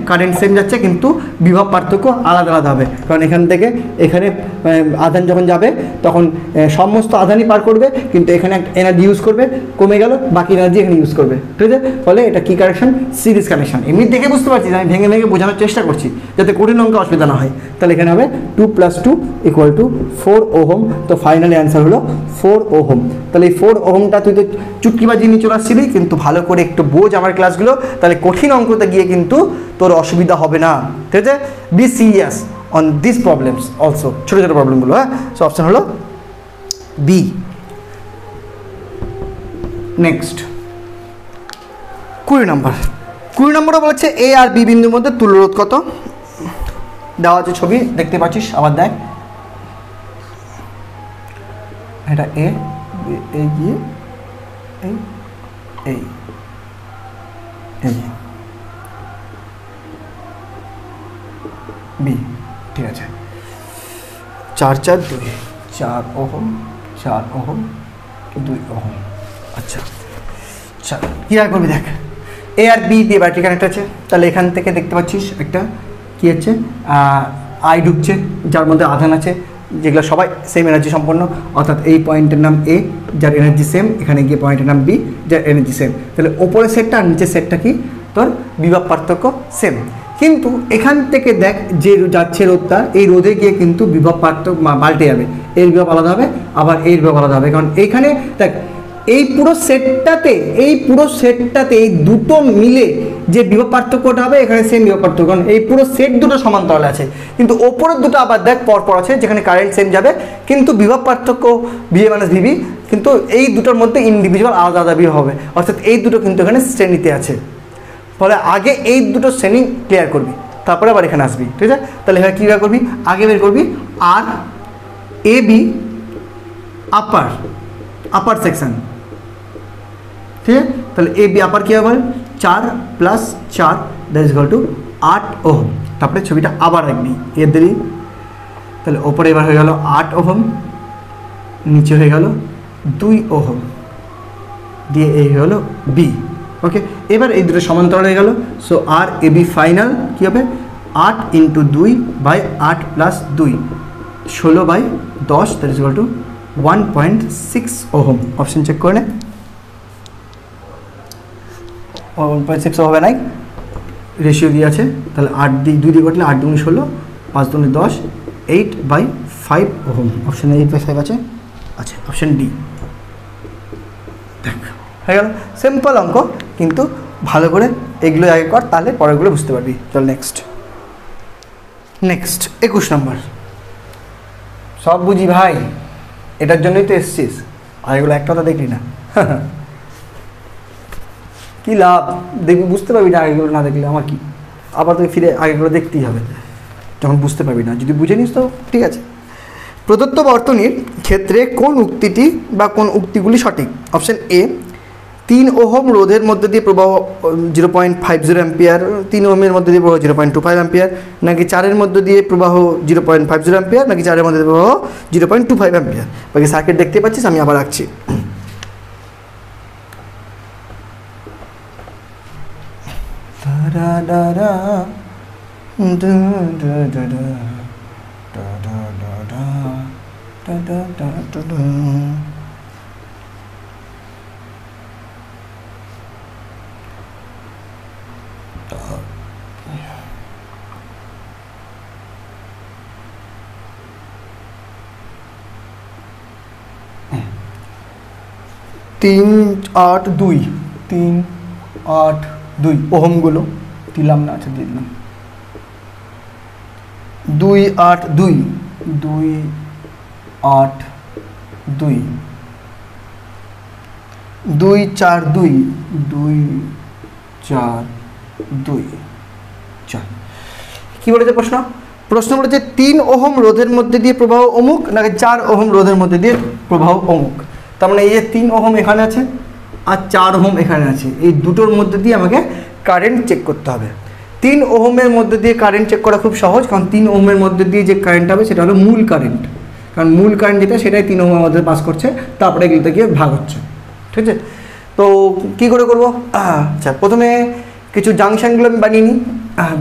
A: কারেন্ট সেম যাচ্ছে, কিন্তু বিভব পার্থক্য আলাদা আলাদা হবে, কারণ এখান থেকে এখানে আধান যখন যাবে তখন সমস্ত আধানই পার করবে, কিন্তু এখানে একটা এনার্জি ইউজ করবে, কমে গেল, বাকি এনার্জি এখানে ইউজ করবে, ঠিক আছে? ফলে এটা কী কানেকশন? Series connection. এমনি দেখে বুঝতে পারছি, আমি ভেঙে ভেঙে বোঝানোর চেষ্টা করছি যাতে কঠিন অঙ্কে অসুবিধা না হয়। তাহলে এখানে হবে 2 + 2 = 4 ওহম। তো ফাইনালি অ্যান্সার হলো 4 ওহম। তাহলে এই 4 ওহমটা তুই তো চুটকিবাজি নিয়ে চলে আসছিলি, কিন্তু ভালো করে একটু বোঝ আমার ক্লাসগুলো, তাহলে কঠিন অঙ্কতে গিয়ে কিন্তু তোর অসুবিধা হবে না, ঠিক আছে? Be serious on this problems also, ছোটো ছোটো প্রবলেমগুলো। হ্যাঁ, সো অপশান হলো বি। নেক্সট 20 নম্বর। 20 নম্বরে বলেছে এ আর বি বিন্দুর মধ্যে তুল্যরোধ কত? দেওয়া আছে ছবি, দেখতে পাচ্ছিস, আবার দেখ, এটা এ, এই গিয়ে এই এই এই বি, ঠিক আছে? 4 4 2, 4 ওহম, 4 ওহম, 2 ওহম। আচ্ছা, চল কী আর করবি, দেখ এ আর বি দিয়ে ব্যাটারি কানেক্ট আছে, তাহলে এখান থেকে দেখতে পাচ্ছিস একটা কী হচ্ছে, আই ঢুকছে, যার মধ্যে আধান আছে, যেগুলো সবাই সেম এনার্জি সম্পন্ন, অর্থাৎ এই পয়েন্টের নাম এ, যার এনার্জি সেম, এখানে গিয়ে পয়েন্টের নাম বি, যার এনার্জি সেম। তাহলে ওপরের সেটটা আর নিচের সেটটা কি তোর বিভব পার্থক্য সেম, কিন্তু এখান থেকে দেখ যে যাচ্ছে রোধটা, এই রোধে গিয়ে কিন্তু বিভব পার্থক্য পাল্টে যাবে, এর বিভব আলাদা হবে, আবার এর বিভব আলাদা হবে, কারণ এইখানে দেখ এই পুরো সেটটাতে এই দুটো মিলে যে বিভব পার্থক্যটা হবে, এখানে সেম বিভব পার্থক্য, কারণ এই পুরো সেট দুটো সমান্তরালে আছে, কিন্তু ওপরের দুটো আবার দেখ পরপর আছে, যেখানে কারেন্ট সেম যাবে, কিন্তু বিভব পার্থক্য VA - VB, কিন্তু এই দুটোর মধ্যে ইন্ডিভিজুয়াল আলাদা আলাদা বিভব হবে, অর্থাৎ এই দুটো কিন্তু এখানে শ্রেণীতে আছে। ফলে আগে এই দুটো শ্রেণী ক্লিয়ার করবি, তারপরে আবার এখানে আসবি, ঠিক আছে? তাহলে এখানে কী করবি, আগে বের করবি আর এ বি আপার সেকশন, ঠিক আছে? তাহলে এ বি আপার কী হবে, 4 + 4 = 8 ওহম। তারপরে ছবিটা আবার রাখবি, এর দেরি, তাহলে ওপরে এবার হয়ে গেল 8 ওহম, নিচে হয়ে গেল 2 ওহম, দিয়ে এই হয়ে গেল বি। ওকে, এবার এই দুটো সমান্তরাল হয়ে গেল, so R A B final কী হবে, 8 × 2 / 8 + 2, 16/10 = 1.6 ওহম। অপশন চেক করে নে, 1.6 হবে নাই, রেশিও দিয়ে আছে, তাহলে 8 দিয়ে 2 দিয়ে কাটলে 8 × 2 = 16, 5 × 2 = 10, 8/5 ওহম। অপশানে 8/5 আছে, আচ্ছা অপশান ডি। দেখ হয়ে গেল, সিম্পল অঙ্ক, কিন্তু ভালো করে এগুলো আগে কর, তাহলে পরেরগুলো বুঝতে পারবি। চল নেক্সট 21 নম্বর। সব বুঝি ভাই, এটার জন্যই তো এসছিস, আর এগুলো একটা তো দেখলি না, কী লাভ, দেখবি বুঝতে পারবি না, আগেগুলো না দেখলে আমার কি, আবার তোকে ফিরে আগেগুলো দেখতেই হবে যখন বুঝতে পারবি না, যদি বুঝে নিস তো ঠিক আছে। প্রদত্ত বর্তনীর ক্ষেত্রে কোন উক্তিটি বা কোন উক্তিগুলি সঠিক? অপশান এ, 3 ওহম রোধের মধ্যে দিয়ে প্রবাহ 0.50 অ্যাম্পিয়ার, 3 ওহমের মধ্যে দিয়ে প্রবাহ 0.25 অ্যাম্পিয়ার, নাকি 4-এর মধ্যে দিয়ে প্রবাহ 0.50 অ্যাম্পিয়ার, নাকি 4-এর মধ্যে দিয়ে প্রবাহ 0.25 অ্যাম্পিয়ার। বাকি সার্কিট দেখতে পাচ্ছিস, আমি আবার রাখছি। তিন আট দুই ওহমগুলো দিলাম না, আচ্ছা দিয়ে দিলাম, 2 8 2 2 8 2 2 4 2 2 4 2 4। কী বলেছে প্রশ্ন বলেছে 3 ওহম রোধের মধ্যে দিয়ে প্রবাহ অমুক, নাকি 4 ওহম রোধের মধ্যে দিয়ে প্রবাহ অমুক। তার মানে এই যে 3 ওহম এখানে আছে আর 4 ওহম এখানে আছে, এই দুটোর মধ্যে দিয়ে আমাকে কারেন্ট চেক করতে হবে। 3 ওহমের মধ্যে দিয়ে কারেন্ট চেক করা খুব সহজ, কারণ 3 ওহমের মধ্যে দিয়ে যে কারেন্ট হবে সেটা হলো মূল কারেন্ট, কারণ মূল কারেন্ট যেটা সেটাই 3 ওহমের মধ্যে পাস করছে, তারপরে এগুলোতে গিয়ে ভাগ হচ্ছে, ঠিক আছে? তো কী করে করবো? আচ্ছা, প্রথমে কিছু জাংশনগুলো আমি বানিয়ে নিই,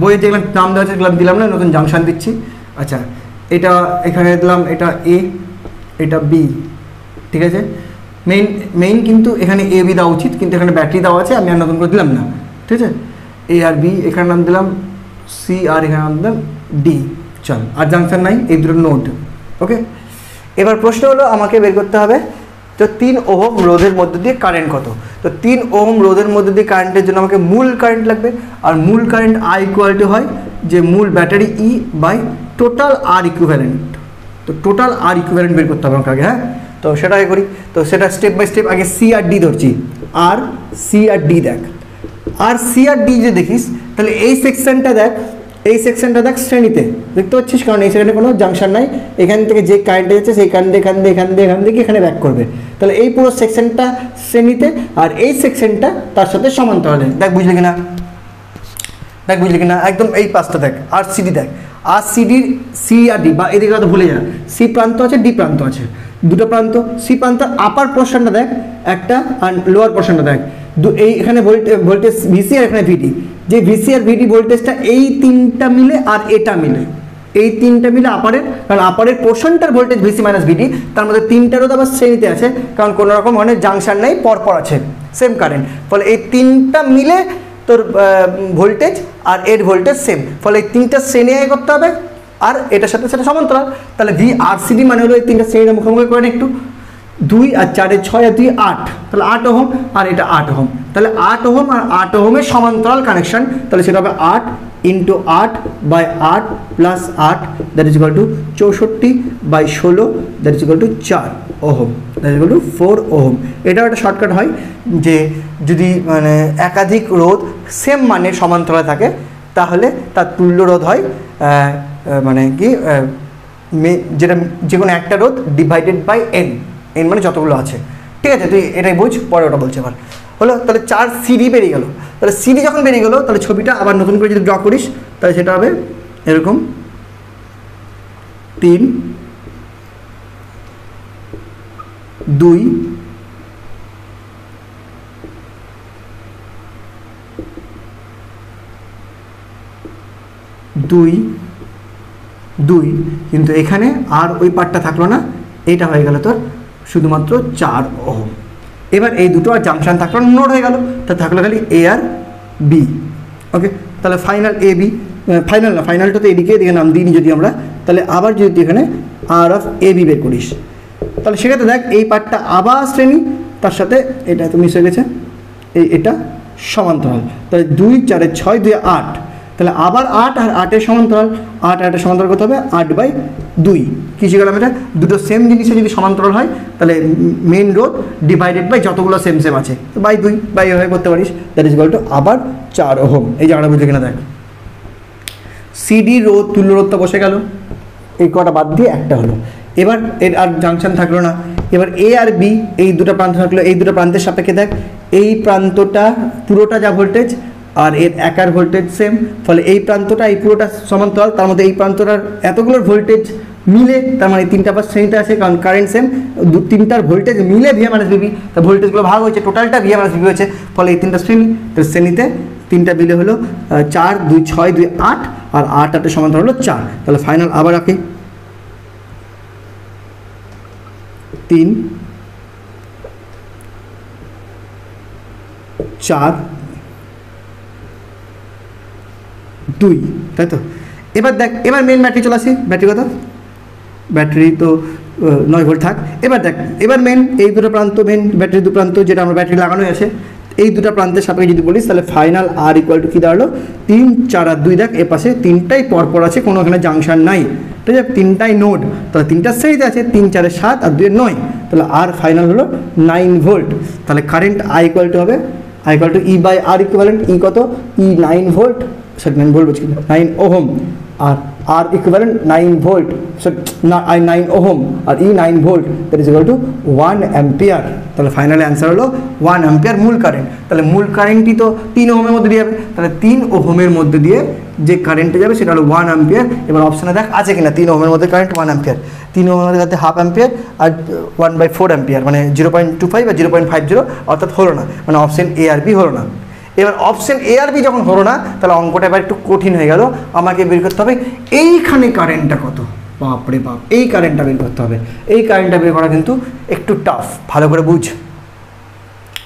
A: বইয়ে যেগুলো নাম দেওয়া আছে সেগুলো দিলাম না, নতুন জাংশন দিচ্ছি। আচ্ছা, এটা এখানে দিলাম, এটা এ, এটা বি, ঠিক আছে। মেইন কিন্তু এখানে এ বি দেওয়া উচিত, কিন্তু এখানে ব্যাটারি দেওয়া আছে, আমি আর নতুন করে দিলাম না, ঠিক আছে। এ আর বি, এখানে নাম দিলাম সি, আর এখানে নাম দিলাম ডি। চল, আর জাংশন নাই, এই দুটো নোড। ওকে, এবার প্রশ্ন হলো আমাকে বের করতে হবে তো 3 ওহম রোধের মধ্যে দিয়ে কারেন্ট কত। তো 3 ওহম রোধের মধ্যে দিয়ে কারেন্টের জন্য আমাকে মূল কারেন্ট লাগবে, আর মূল কারেন্ট আই ইকুয়াল হয় যে মূল battery E by total R equivalent. তো টোটাল আর ইকুইভ্যালেন্ট বের করতে হবে আমাকে আগে, হ্যাঁ। তো সেটা আগে করি, তো সেটা স্টেপ বাই স্টেপ। আগে সি আর ডি ধরছি, আর সি আর ডি দেখ, আর সি আর ডি যে দেখিস তাহলে এই সেকশনটা দেখ, এই সেকশনটা দেখ শ্রেণীতে, দেখতে পাচ্ছিস, কারণ এই সেকশনে কোনো জাংশন নাই, এখান থেকে যে কারেন্টে যাচ্ছে সেই কারেন্ট এখান থেকে এখানে ব্যাক করবে, তাহলে এই পুরো সেকশনটা শ্রেণীতে, আর এই সেকশনটা তার সাথে সমান্তরালে। দেখ বুঝলি কিনা, দেখ বুঝলি কিনা, একদম এই পাশটা দেখ, আর সিডি দেখ, আর সিডির সি আর ডি, বা এদিকে কথা ভুলে যা, সি প্রান্ত আছে, ডি প্রান্ত আছে, দুটো প্রান্ত। সি প্রান্তের আপার পোর্শনটা দেখ একটা, আর লোয়ার পোর্শনটা দেখ, এই এখানে ভোল্টেজ ভিসি আর এখানে ভিডি, যে ভিসি আর ভিডি ভোল্টেজটা এই তিনটা মিলে আর এটা মিলে, এই তিনটা মিলে আপারের, কারণ আপারের পোর্শনটার ভোল্টেজ ভিসি মাইনাস ভিডি, তার মধ্যে তিনটারও তো আবার শ্রেণীতে আছে, কারণ কোনো রকম মানে জাংশন নেই, পরপর আছে সেম কারেন্ট, ফলে এই তিনটা মিলে তোর ভোল্টেজ আর এর ভোল্টেজ সেম, ফলে এই তিনটা শ্রেণী আয় করতে হবে, আর এটার সাথে সেটা সমান্তরাল। তাহলে ভি আর সিডি মানে হলো এই তিনটা শ্রেণীটা মুখোমুখি করে একটু, 2 আর 4 6 আর 2 8, তাহলে 8 ওহম, আর এটা 8 ওহম, তাহলে 8 ওহম আর 8 ওহমের সমান্তরাল কানেকশন, তাহলে সেটা হবে 8 × 8 by 8 plus 8, that is equal to 64/16, that is equal to 4 ohm, that is equal to 4 ohm. এটাও একটা শর্টকাট হয় যে যদি মানে একাধিক রোধ সেম মানে সমান্তরালে থাকে তাহলে তার তুল্য রোধ হয় মানে কি যেটা যে কোনো একটা রোধ ডিভাইডেড বাই এন, এন মানে যতগুলো আছে, ঠিক আছে। তুই এটাই বুঝ, পরে ওটা বলছে এবার হলো। তাহলে 4 সিডি বেরিয়ে গেল, তাহলে সিডি যখন বেরিয়ে গেলো তাহলে ছবিটা আবার নতুন করে যদি ড্র করিস তাহলে সেটা হবে এরকম 3 2 2 2, কিন্তু এখানে আর ওই পার্টটা থাকলো না, এইটা হয়ে গেল তোর শুধুমাত্র 4 ওহম। এবার এই দুটো আর জাংশন থাকলো না, নোড হয়ে গেল, তা থাকলো খালি এ আর বি। ওকে, তাহলে ফাইনাল এ বি, ফাইনাল না, ফাইনালটা তো এদিকে এদিকে নাম দিইনি যদি আমরা, তাহলে আবার যদি এখানে আর অফ এ বি বের করিস তাহলে সেক্ষেত্রে দেখ এই পার্টটা আবার শ্রেণী, তার সাথে এটা তো মিস হয়ে গেছে, এটা সমান্তরাল, তাহলে 2 4 6 2 8, তাহলে আবার 8 আর 8 এর সমান্তরাল, 8 আর 8 এর সমান্তরাল কত হবে 8/2। কী শিখলাম এটা, দুটো সেম জিনিসে যদি সমান্তরাল হয় তাহলে মেন রোধ ডিভাইডেড বাই যতগুলো সেম সেম আছে, তো বাই 2 বাই এভাবে করতে পারিস, দ্যাট ইজ ইকুয়াল টু আবার 4 ওহম। এই জায়গাটা বুঝে কিনা দেখ, সিডি রোধ তুল্য রোধটা বসে গেল, এই কটা বাদ দিয়ে একটা হলো। এবার এর আর জাংশন থাকলো না, এবার এ আর বি এই দুটো প্রান্ত থাকলো, এই দুটো প্রান্তের সাপেক্ষে দেখ এই প্রান্তটা পুরোটা যা ভোল্টেজ আর এর একার ভোল্টেজ সেম, ফলে এই প্রান্তটা এই পুরোটা সমান্তরাল, তার মধ্যে এই প্রান্তটার এতগুলোর ভোল্টেজ মিলে, তার মানে তিনটা পাশ শ্রেণীতে আছে, কারণ কারেন্ট সেম, তিনটার ভোল্টেজ মিলে ভিএ মাইনাস ভিবি, তা ভোল্টেজগুলো ভাগ হয়েছে, টোটালটা ভিএ মাইনাস ভিবি হয়েছে, ফলে এই তিনটা শ্রেণী, তো শ্রেণীতে তিনটা মিলে হলো 4 2 6 2 8, আর 8 8 এর সমান্তরাল হলো 4, তাহলে ফাইনাল আবার রাখি 3 4 2, তাই তো। এবার দেখ, এবার মেন ব্যাটারি চলে আসি, ব্যাটারি কথা, ব্যাটারি তো 9 ভোল্ট থাক। এবার দেখ, এবার মেন এই দুটো প্রান্ত, মেন ব্যাটারি দু প্রান্ত যেটা আমরা ব্যাটারি লাগানোই আছে, এই দুটো প্রান্তের সাপেক্ষে যদি বলিস তাহলে ফাইনাল আর ইকুয়াল টু কী দাঁড়ালো 3 4 আর 2, দেখ এ পাশে তিনটাই পরপর আছে, কোনো এখানে জাংশন নাই, ঠিক আছে, তিনটাই নোড, তাহলে তিনটা শ্রেণীতে আছে, 3 4 7 আর 2 9, তাহলে আর ফাইনাল হলো 9 ভোল্ট। তাহলে কারেন্ট আই ইকুয়াল টু হবে I equal to E by R equivalent, E কত, ই 9 ভোল্ট, সরি 9 ভোল্ট বলছি 9 ওহম, আর R equivalent 9 volt, sorry 9 ohm, আর E 9 volt, that is equal to 1 ampere. তাহলে finally answer হলো 1 ampere মূল current. তাহলে মূল কারেন্টই তো 3 ওহমের মধ্যে দিয়ে যাবে, তাহলে 3 ওহমের মধ্যে দিয়ে যে কারেন্টে যাবে সেটা হলো 1 অ্যাম্পিয়ার। এবার অপশানে দেখ আছে কিনা 3 ওহমের মধ্যে কারেন্ট 1 অ্যাম্পিয়ার, 3 ওহমের মধ্যে হাফ অ্যাম্পিয়ার আর 1/4 অ্যাম্পিয়ার, মানে 0.25 বা 0.50, অর্থাৎ হলো না, মানে অপশান এ আর বি হলো না। এবার অপশন এ আর বি যখন হলো না, তাহলে অঙ্কটা এবার একটু কঠিন হয়ে গেল, আমাকে বের করতে হবে এইখানে কারেন্টটা কত। বাপরে বাপ, এই কারেন্টটা বের করতে হবে। এই কারেন্টটা বের করা কিন্তু একটু টাফ, ভালো করে বুঝ,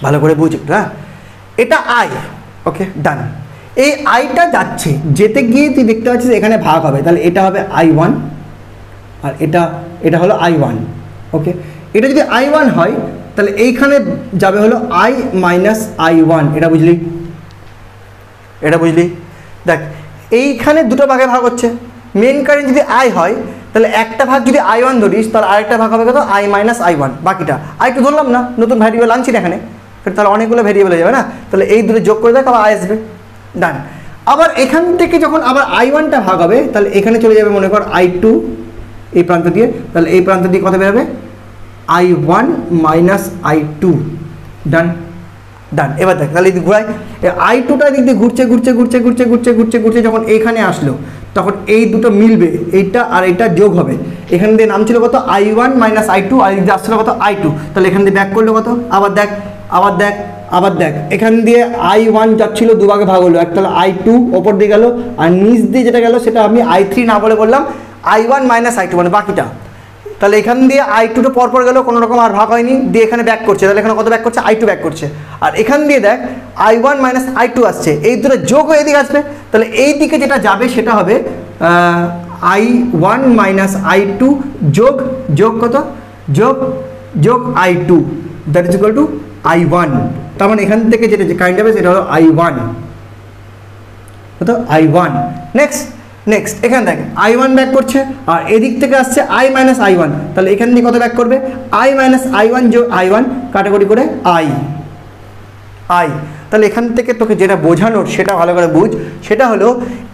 A: ভালো করে বুঝ একটু। হ্যাঁ, এটা আই, ওকে ডান। এই আইটা যাচ্ছে, যেতে গিয়ে তুই দেখতে পাচ্ছিস এখানে ভাগ হবে, তাহলে এটা হবে I1 আর এটা হলো I1, ওকে। এটা যদি I1 হয় তাহলে এইখানে যাবে হলো I মাইনাস I1, এটা বুঝলি, এটা বুঝলি। দেখ এইখানে দুটো ভাগে ভাগ হচ্ছে, মেন কারেন্ট যদি I হয় তাহলে একটা ভাগ যদি I1 ধরিস, তাহলে আরেকটা ভাগ হবে কত, I মাইনাস I1, বাকিটা I2 ধরলাম না, নতুন ভ্যারিয়েবল আনছি না এখানে, তাহলে অনেকগুলো ভ্যারিয়েবল হয়ে যাবে না, তাহলে এই দুটো যোগ করে দেখ আবার I আসবে, ডান। আবার এখান থেকে যখন আবার I1টা ভাগ হবে, তাহলে এখানে চলে যাবে মনে কর I2 এই প্রান্ত দিয়ে, তাহলে এই প্রান্ত দিয়ে কত বেরোবে, I1 মাইনাস I2, ডান ডান। এবার দেখ তাহলে যদি ঘুরাই, I2টা দিক দিয়ে ঘুরছে ঘুরছে ঘুরছে ঘুরছে ঘুরছে ঘুরছে ঘুরছে যখন এইখানে আসলো, তখন এই দুটো মিলবে, এইটা আর এইটা যোগ হবে। এখান দিয়ে নাম ছিল কত I1 মাইনাস I2, আর এদিক দিয়ে আসছিল কত I2, তাহলে এখান দিয়ে ব্যাক করলো কত, আবার দেখ আবার দেখ আবার দেখ, এখান দিয়ে I1 যাচ্ছিল দুভাগে ভাগ হলো, একটা হলো I2 ওপর দিয়ে গেল, আর নিচ দিয়ে যেটা গেল সেটা আমি I3 না বলে বললাম I1 মাইনাস I2, মানে বাকিটা। তাহলে এখান দিয়ে I2টা পরপর গেল, কোনো রকম আর ভাগ হয়নি, দিয়ে এখানে ব্যাক করছে, তাহলে এখানে কত ব্যাক করছে, I2 ব্যাক করছে। আর এখান দিয়ে দেখ I1 মাইনাস I2 আসছে, এই দুটো যোগ হয়ে এদিকে আসবে, তাহলে এই দিকে যেটা যাবে সেটা হবে I1 মাইনাস I2 যোগ যোগ কত, যোগ যোগ I2, that is equal to I1। তার মানে এখান থেকে যেটা কারেন্ট যাবে সেটা হলো I1, কত I1। নেক্সট এখানে দেখ I1 ব্যাক করছে, আর এদিক থেকে আসছে I মাইনাস I1, তাহলে এখান দিয়ে কত ব্যাক করবে, I মাইনাস I1 যোগ I1 কাটাকুটি করে I। তাহলে এখান থেকে তোকে যেটা বোঝানোর সেটা ভালো করে বুঝ, সেটা হলো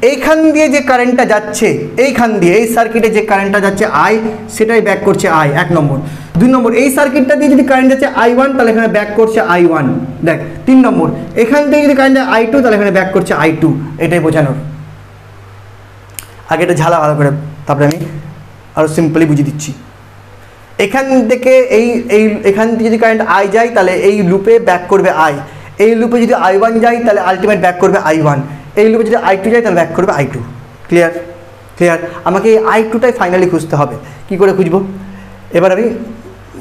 A: এইখান দিয়ে যে কারেন্টটা যাচ্ছে, এইখান দিয়ে এই সার্কিটে যে কারেন্টটা যাচ্ছে I, সেটাই ব্যাক করছে I, 1 নম্বর। 2 নম্বর, এই সার্কিটটা দিয়ে যদি কারেন্ট যাচ্ছে I1, তাহলে এখানে ব্যাক করছে I1, দেখ। 3 নম্বর, এখান থেকে যদি কারেন্ট যায় I2, তাহলে এখানে ব্যাক করছে I2, এটাই বোঝানোর। আগে এটা ঝালা ভালো করে, তারপরে আমি আরও সিম্পলি বুঝিয়ে দিচ্ছি। এখান থেকে এখান থেকে যদি কারেন্ট I যায়, তাহলে এই লুপে ব্যাক করবে I, এই লুপে যদি I1 যায় তাহলে আলটিমেট ব্যাক করবে I1, এই লুপে যদি I2 যায় তাহলে ব্যাক করবে I2। ক্লিয়ার। আমাকে এই I2টাই ফাইনালি খুঁজতে হবে। কি করে খুঁজবো, এবার আমি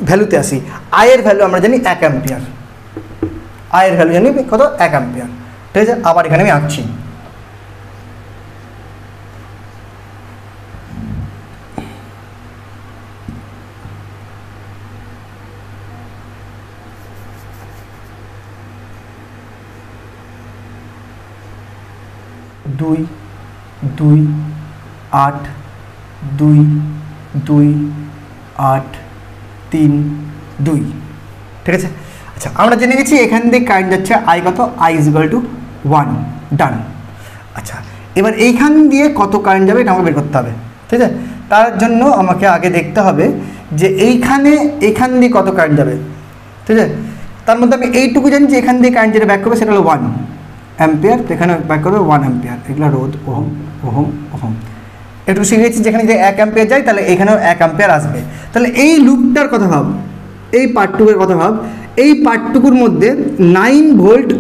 A: ভ্যালুতে আসি। I এর ভ্যালু আমরা জানি 1 অ্যাম্পিয়ার, I এর ভ্যালু জানি কত, 1 অ্যাম্পিয়ার, ঠিক আছে। আবার এখানে আমি আঁকছি, দুই 2 8 2 2 8 3 2, ঠিক আছে। আচ্ছা, আমরা জেনে গেছি এখান থেকে কারেন্ট যাচ্ছে I কত, I ইজ ইকুয়াল টু 1, ডান। আচ্ছা, এবার এইখান দিয়ে কত কারেন্ট যাবে এটা আমাকে বের করতে হবে, ঠিক আছে। তার জন্য আমাকে আগে দেখতে হবে যে এখান দিয়ে কত কারেন্ট যাবে, ঠিক আছে। তার মধ্যে আমি এইটুকু জানি যে এখান দিয়ে কারেন্ট যেটা ব্যাক করবে সেটা হলো 1 অ্যাম্পিয়ার, তো এখানে ব্যাক করবে 1 অ্যাম্পিয়ার, এগুলো রোধ ওহম। একটু শিখেছি যেখানে যে 1 অ্যাম্পিয়ার যায় তাহলে এখানেও 1 অ্যাম্পিয়ার আসবে। তাহলে এই লুপটার কথা ভাব, এই পার্টটুকুর কথা ভাব, এই পার্টটুকুর মধ্যে 9 ভোল্ট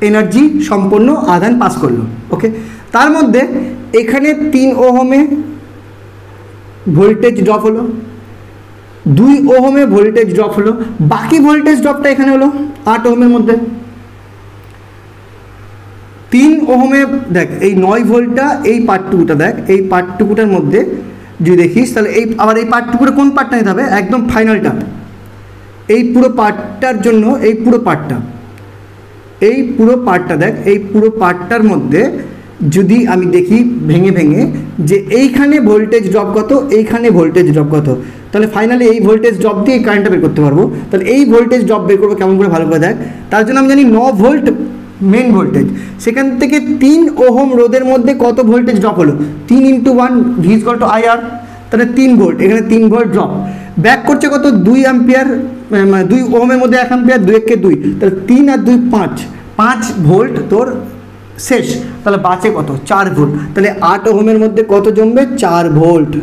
A: এনার্জি সম্পন্ন আধান পাস করলো, ওকে। তার মধ্যে এখানে 3 ওহমে ভোল্টেজ ড্রপ হলো, 2 ওহমে ভোল্টেজ ড্রপ হলো, বাকি ভোল্টেজ ড্রপটা এখানে হলো 8 ওহমের মধ্যে। 3 ওহমে দেখ এই 9 ভোল্টটা, এই পার্টটুকুটা দেখ, এই পার্টটুকুটার মধ্যে যদি দেখিস তাহলে আবার এই পার্টটুকুটা কোন পার্টটা নিতে হবে, একদম ফাইনালটা, এই পুরো পার্টটার জন্য এই পুরো পার্টটা দেখ, এই পুরো পার্টটার মধ্যে যদি আমি দেখি ভেঙে যে এইখানে ভোল্টেজ ড্রপ কত, এইখানে ভোল্টেজ ড্রপ কত, তাহলে ফাইনালি এই ভোল্টেজ ড্রপ দিয়ে এই কারেন্টটা বের করতে পারবো। তাহলে এই ভোল্টেজ ড্রপ বের করবো কেমন করে, ভালো করে দেখ। তার জন্য আমি জানি 9 ভোল্ট মেন ভোল্টেজ, সেখান থেকে 3 ওহম রোধের মধ্যে কত ভোল্টেজ ড্রপ হলো, 3 × 1 V = IR, তাহলে 3 ভোল্ট, এখানে 3 ভোল্ট ড্রপ ব্যাক করছে কত, 2 অ্যাম্পিয়ার, মানে 2 ওহমের মধ্যে 1 অ্যাম্পিয়ার, 2 × 2, তাহলে 3 আর 2 5 ভোল্ট তোর শেষ। তাহলে বাঁচে কত, 4 ভোল্ট। তাহলে 8 ওহমের মধ্যে কত জমবে, 4 ভোল্ট।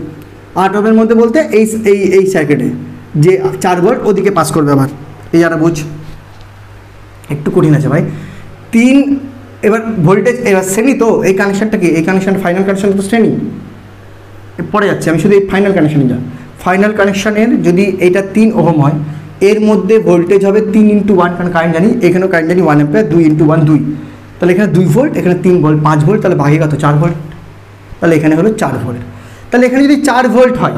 A: 8 ওহমের মধ্যে বলতে এই সার্কিটে যে 4 ভোল্ট ওদিকে পাস করবে। আবার এই যারা বুঝ, একটু কঠিন আছে ভাই, তিন, এবার ভোল্টেজ, এবার শ্রেণী তো এই কানেকশানটা কি, এই কানেকশান ফাইনাল কানেকশান তো শ্রেণী, পরে যাচ্ছে আমি শুধু এই ফাইনাল কানেকশানে যা, ফাইনাল কানেকশানের যদি এইটা 3 ওহম হয়, এর মধ্যে ভোল্টেজ হবে 3 × 1, কারণ কারেন্ট জানি, এখানেও কারেন্ট জানি 1 অ্যাম্পিয়ার, 2 × 1 2, তাহলে এখানে 2 ভোল্ট, এখানে 3 ভোল্ট, 5 ভোল্ট, তাহলে বাকি কত 4 ভোল্ট, তাহলে এখানে হলো 4 ভোল্ট। তাহলে এখানে যদি 4 ভোল্ট হয়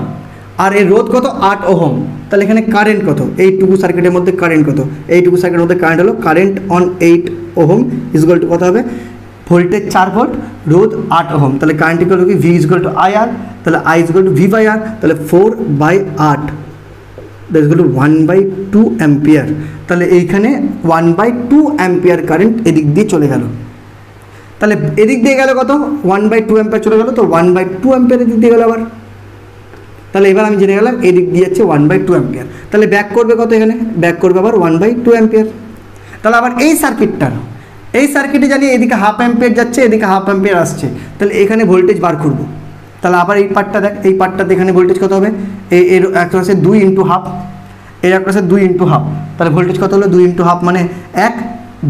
A: আর এর রোধ কত 8 ওহম, তাহলে এখানে কারেন্ট কত, এইটুকু সার্কিটের মধ্যে কারেন্ট কত, এইটুকু সার্কিটের মধ্যে কারেন্ট হলো current on 8 ohm equal to কত হবে, ভোল্টেজ 4 ভোল্ট, রোধ 8 ওহম, তাহলে কারেন্ট ইকুয়াল টু কি, V equal to I R, তাহলে I equal to V by R, তাহলে 4/8 দ্যাট ইজুয়াল টু 1/2 অ্যাম্পিয়ার। তাহলে এইখানে 1/2 অ্যাম্পিয়ার কারেন্ট এদিক দিয়ে চলে গেল, তাহলে এদিক দিয়ে গেল কত 1/2 অ্যাম্পিয়ার চলে গেল, তো 1/2 অ্যাম্পিয়ার এদিক দিয়ে গেল আবার, তাহলে এবার আমি জেনে গেলাম এদিক দিয়ে যাচ্ছে 1/2 অ্যাম্পিয়ার, তাহলে ব্যাক করবে কত, এখানে ব্যাক করবে আবার 1/2 অ্যাম্পিয়ার। তাহলে আবার এই সার্কিটে জানি এদিকে হাফ অ্যাম্পিয়ার যাচ্ছে, এদিকে হাফ অ্যাম্পিয়ার আসছে, তাহলে এখানে ভোল্টেজ বার করবো, তাহলে আবার এই পার্টটা দেখ, এই পার্টটাতে এখানে ভোল্টেজ কত হবে, এর একটা হচ্ছে 2 × হাফ, এর একটা হচ্ছে 2 × হাফ, তাহলে ভোল্টেজ কত হলো 2 × হাফ মানে 1,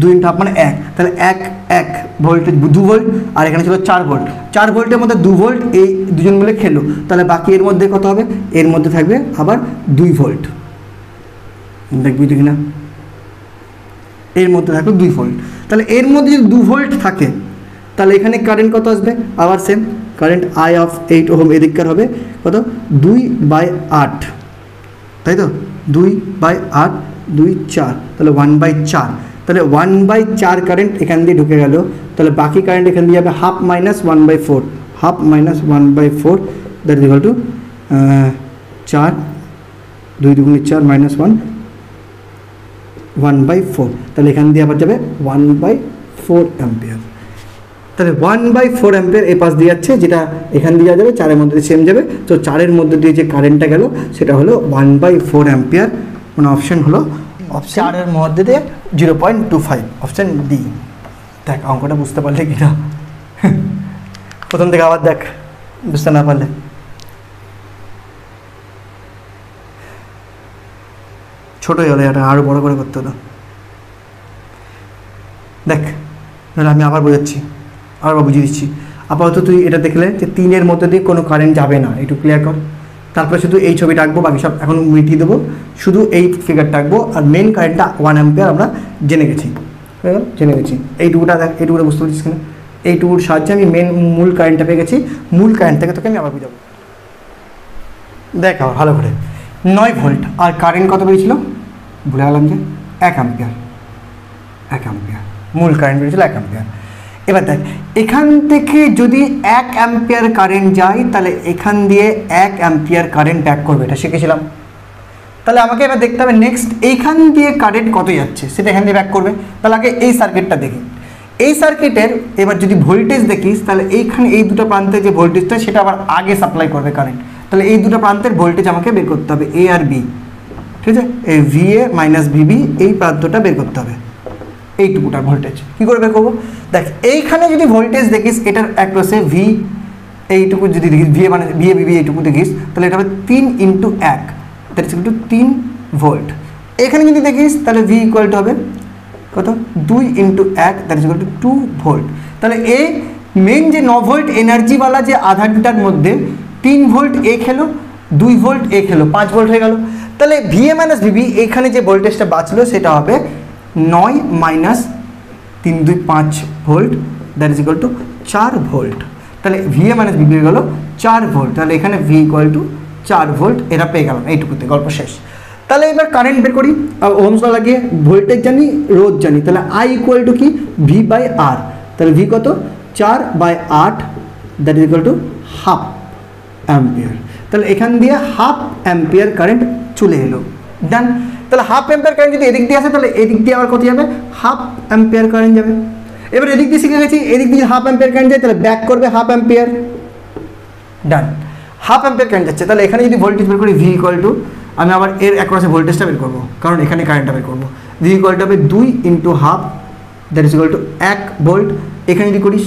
A: 2 × হাফ মানে 1, তাহলে 1 ভোল্টেজ 2 ভোল্ট, আর এখানে ছিল 4 ভোল্ট, 4 ভোল্টের মধ্যে 2 ভোল্ট এই দুজন মিলে খেলো, তাহলে বাকি এর মধ্যে কত হবে, এর মধ্যে থাকবে আবার 2 ভোল্ট, দেখবি দেখি না, এর মধ্যে থাকবে 2 ভোল্ট, তাহলে এর মধ্যে যদি 2 ভোল্ট থাকে তাহলে এখানে কারেন্ট কত আসবে, আবার same current I of 8 ohm এদিককার হবে কত 2/8, তাই তো 2/8 2 4, তাহলে 1/4, তাহলে 1/4 কারেন্ট এখান দিয়ে ঢুকে গেল, তাহলে বাকি কারেন্ট এখান দিয়ে যাবে half minus 1/4, half minus 1/4 that is equal to 4, 2 × 4 minus 1 1/4, তাহলে এখান দিয়ে আবার যাবে 1/4 অ্যাম্পিয়ার, তাহলে 1/4 অ্যাম্পিয়ার এই পাশ দিয়ে যাচ্ছে, যেটা এখান দিয়ে যাবে 4-এর মধ্যে দিয়ে সেম যাবে, তো 4-এর মধ্যে দিয়ে যে কারেন্টটা গেল সেটা হলো 1/4 অ্যাম্পিয়ার, মানে অপশন হলো 4-এর মধ্যে দিয়ে 0.25, অপশন ডি। দেখ অঙ্কটা বুঝতে পারলে কি না, প্রথম থেকে আবার দেখ, বুঝতে না পারলে ছোটোই হলে এটা আরও বড় করে করতে হতো। দেখ আমি আবার বোঝাচ্ছি, আবার বুঝিয়ে দিচ্ছি, আপাতত তুই এটা দেখলে যে 3-এর মধ্যে দিয়ে কোনো কারেন্ট যাবে না, একটু ক্লিয়ার কর, তারপরে শুধু এই ছবিটা আঁকবো, বাকি সব এখন মিটিয়ে দেবো, শুধু এই ফিগারটা আঁকবো, আর মেন কারেন্টটা 1 অ্যাম্পিয়ার আমরা জেনে গেছি, এইটুকুটা দেখ, এইটুকুটা বুঝতে পারছিস কিনা, এইটুকুর সাহায্যে আমি মূল কারেন্টটা পেয়ে গেছি, মূল কারেন্ট থেকে তোকে আমি আবার বুঝাবো। দেখ আবার ভালো করে 9 ভোল্ট, আর কারেন্ট কত পেয়েছিল ভুলে গেলাম যে 1 অ্যাম্পিয়ার, মূল কারেন্ট পেয়েছিল 1 অ্যাম্পিয়ার। এবার দেখ এখান থেকে যদি 1 অ্যাম্পিয়ার কারেন্ট যায়, তাহলে এখান দিয়ে 1 অ্যাম্পিয়ার কারেন্ট ব্যাক করবে, এটা শিখেছিলাম। তাহলে আমাকে এবার দেখতে হবে নেক্সট এইখান দিয়ে কারেন্ট কত যাচ্ছে সেটা এখান দিয়ে ব্যাক করবে, তাহলে আগে এই সার্কিটটা দেখি, এই সার্কিটের এবার যদি ভোল্টেজ দেখিস, তাহলে এইখানে এই দুটো প্রান্তে যে ভোল্টেজটা সেটা আবার আগে সাপ্লাই করবে কারেন্ট, তাহলে এই দুটো প্রান্তের ভোল্টেজ আমাকে বের করতে হবে, এ আর বি, ঠিক আছে, এই VA মাইনাস VB এই প্রান্তটা বের করতে হবে, এইটুকুটা ভোল্টেজ কী করে বের করবো। দেখ এইখানে যদি ভোল্টেজ দেখিস, এটার অ্যাক্রসে ভি, এইটুকু যদি দেখিস VA মানে VA VB এইটুকু দেখিস, তাহলে এটা হবে 3 × 1 that is equal two 3 volt. এখানে যদি দেখিস তাহলে V ইকুয়াল টু হবে কত 2 × 1 that is equal to 2 volt. তাহলে এই মেন যে 9 ভোল্ট এনার্জিওয়ালা যে আধারটার মধ্যে 3 ভোল্ট এ খেলো, 2 ভোল্ট এ খেলো, 5 ভোল্ট হয়ে গেল। তাহলে VA মাইনাস VB এখানে যে ভোল্টেজটা বাঁচলো সেটা হবে 9 minus 3 2 5 volt that is equal to 4 volt. তাহলে VA মাইনাস VB হয়ে গেল 4 ভোল্ট, তাহলে এখানে V ইকুয়াল টু 4 ভোল্ট, এটা পেয়ে গেলাম, এইটুকুতে গল্প শেষ। তাহলে এবার কারেন্ট বের করি, ওহমস ল লাগিয়ে ভোল্টেজ জানি, রোধ জানি, তাহলে I ইকুয়াল টু কি V/R, তাহলে V কত 4/8 that is equal to half ampere. তাহলে এখান দিয়ে হাফ অ্যাম্পিয়ার কারেন্ট চলে এলো, ডান। তাহলে হাফ অ্যাম্পিয়ার কারেন্ট যদি এদিক দিয়ে আসে, তাহলে এদিক দিয়ে আবার কত যাবে, হাফ অ্যাম্পিয়ার কারেন্ট যাবে। এবার এদিক দিয়ে শিখে গেছি, এদিক দিয়ে হাফ অ্যাম্পিয়ার কারেন্ট যায়, তাহলে ব্যাক করবে হাফ অ্যাম্পিয়ার, ডান। হাফ অ্যাম্পিয়ার কারেন্ট যাচ্ছে, তাহলে এখানে যদি ভোল্টেজ বের করি V ইকুয়াল টু, আমি আবার এর অ্যাক্রসে ভোল্টেজটা বের করবো, কারণ এখানে কারেন্টটা বের করবো। V ইকুয়াল টু হবে 2 × half that is equal to 1 volt. এখানে যদি করিস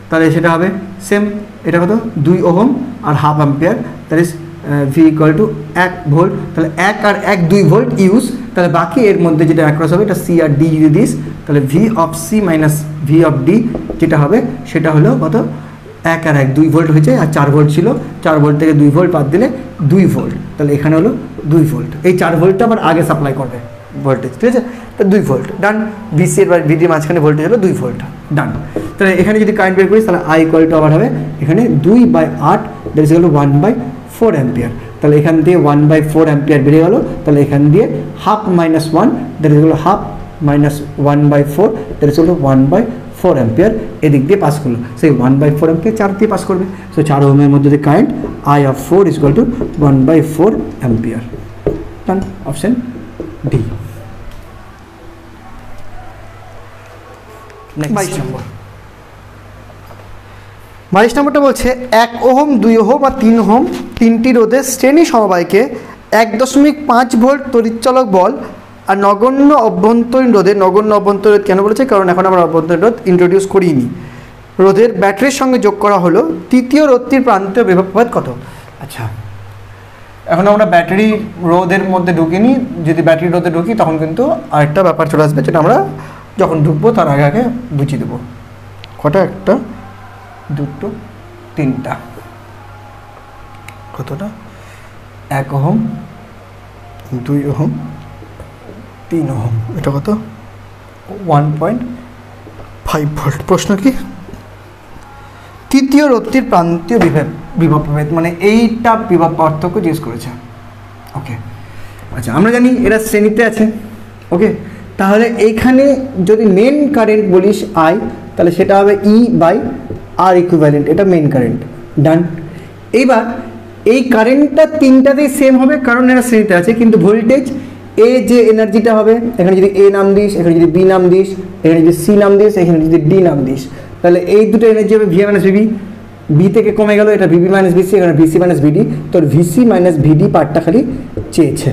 A: তাহলে সেটা হবে সেম, এটা কত 2 ওহম আর half ampere, that is V equal to 1 volt. তাহলে 1 আর 1 2 ভোল্ট ইউজ, তাহলে বাকি এর মধ্যে যেটা অ্যাক্রস হবে এটা C আর D যদি দিস, তাহলে তাহলে V of C minus V of D যেটা হবে সেটা হলো কত 1 আর 1 2 ভোল্ট হয়েছে, আর 4 ভোল্ট ছিল, 4 ভোল্ট থেকে 2 ভোল্ট বাদ দিলে 2 ভোল্ট, তাহলে এখানে হলো 2 ভোল্ট। এই 4 ভোল্টটা আবার আগে সাপ্লাই করবে ভোল্টেজ, ঠিক আছে, তো 2 ভোল্ট ডান। ভিসি এর বা ভিডি মাঝখানে ভোল্টেজ হলো 2 ভোল্ট ডান। তাহলে এখানে যদি কারেন্ট বের করি তাহলে আই ইকুয়াল টু আবার হবে এখানে 2/8 that is equal two 1/4 ampere. তাহলে এখান দিয়ে 1/4 অ্যাম্পিয়ার বেরিয়ে গেল, তাহলে এখান দিয়ে half minus 1 that is equal to half minus 1/4 that is equal two 1/4 ampere এদিক দিয়ে পাস করলো। সেই 1/4 অ্যাম্পিয়ার 4 দিয়ে পাস করবে, সো 4 ওহমের মধ্যে দিয়ে current I of 4 is equal two 1/4 ampere done. Option D. 22 নম্বর। 22 নম্বরটা বলছে 1 ওহম 2 ওহম আর 3 ওহম তিনটি রোধের শ্রেণী সমবায়কে 1.5 ভোল্ট তড়িৎচালক বল আর নগণ্য অভ্যন্তরীণ রোধের, নগণ্য অভ্যন্তরীণ রোধ কেন বলেছে, কারণ এখন আমরা অভ্যন্তরীণ রোধ ইন্ট্রোডিউস করিনি, রোধের ব্যাটারির সঙ্গে যোগ করা হলো তৃতীয় রোধটির প্রান্তীয় বিভব প্রভেদ কত। আচ্ছা, এখন আমরা ব্যাটারি রোধের মধ্যে ঢুকিনি, যদি ব্যাটারি রোধে ঢুকি তখন কিন্তু আরেকটা ব্যাপার চলে আসবে, যেটা আমরা যখন ঢুকবো তার আগে আগে বুঝিয়ে দেবো। কটা, একটা দুটো তিনটা, কতটা, 1 ওহম 2 ওহম 3 ওহম, এটা কত 1.5 ভোল্ট। প্রশ্ন কি, তৃতীয় রোধটির প্রান্তীয় বিভব প্রভেদ, মানে এইটা বিভব পার্থক্য জিজ্ঞেস করেছে। ওকে, আচ্ছা আমরা জানি এরা শ্রেণীতে আছে। ওকে, তাহলে এইখানে যদি মেন কারেন্ট বলিস আই, তাহলে সেটা হবে ই বাই আর ইকুইভ্যালেন্ট, এটা মেন কারেন্ট ডান। এইবার এই কারেন্টটা তিনটাতেই সেম হবে কারণ এরা শ্রেণীতে আছে, কিন্তু ভোল্টেজ এ যে এনার্জিটা হবে, এখানে যদি এ নাম দিস, এখানে যদি বি নাম দিস, এখানে যদি সি নাম দিস, এখানে যদি ডি নাম দিস, তাহলে এই দুটো এনার্জি হবে ভিএ মাইনাস ভিবি। বি থেকে কমে গেল, এটা ভিবি মাইনাস ভিসি, এখানে ভিসি মাইনাস ভিডি, তোর ভিসি মাইনাস ভিডি পার্টটা খালি চেয়েছে,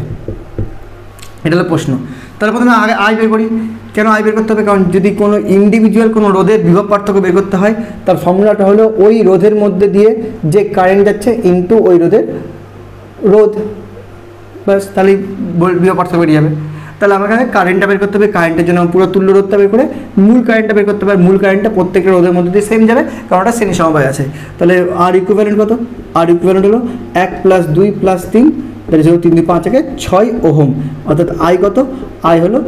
A: এটা হলো প্রশ্ন। তাহলে প্রথমে আগে আই বের করি। কেন আই বের করতে হবে, কারণ যদি কোনো ইন্ডিভিজুয়াল কোনো রোধের বিভব পার্থক্য বের করতে হয় তার ফর্মুলাটা হলো ওই রোধের মধ্যে দিয়ে যে কারেন্ট যাচ্ছে ইন্টু ওই রোধের রোধ, ব্যাস তাহলেই বিভব পার্থক্য বেরিয়ে যাবে। তাহলে আমাকে কারেন্টটা বের করতে হবে, কারেন্টের জন্য পুরো তুল্য রোধটা বের করে মূল কারেন্টটা বের করতে হবে, মূল কারেন্টটা প্রত্যেকের রোধের মধ্যে দিয়ে সেম যাবে কারণ ওটা শ্রেণী সমবায় আছে। তাহলে আর ইকুইভ্যালেন্ট কত, আর ইকুইভ্যালেন্ট হলো 1 + 2 + 3 দ্যাট ইজ 3 × 5 = 6 ওহম, অর্থাৎ আই কত, আই হলো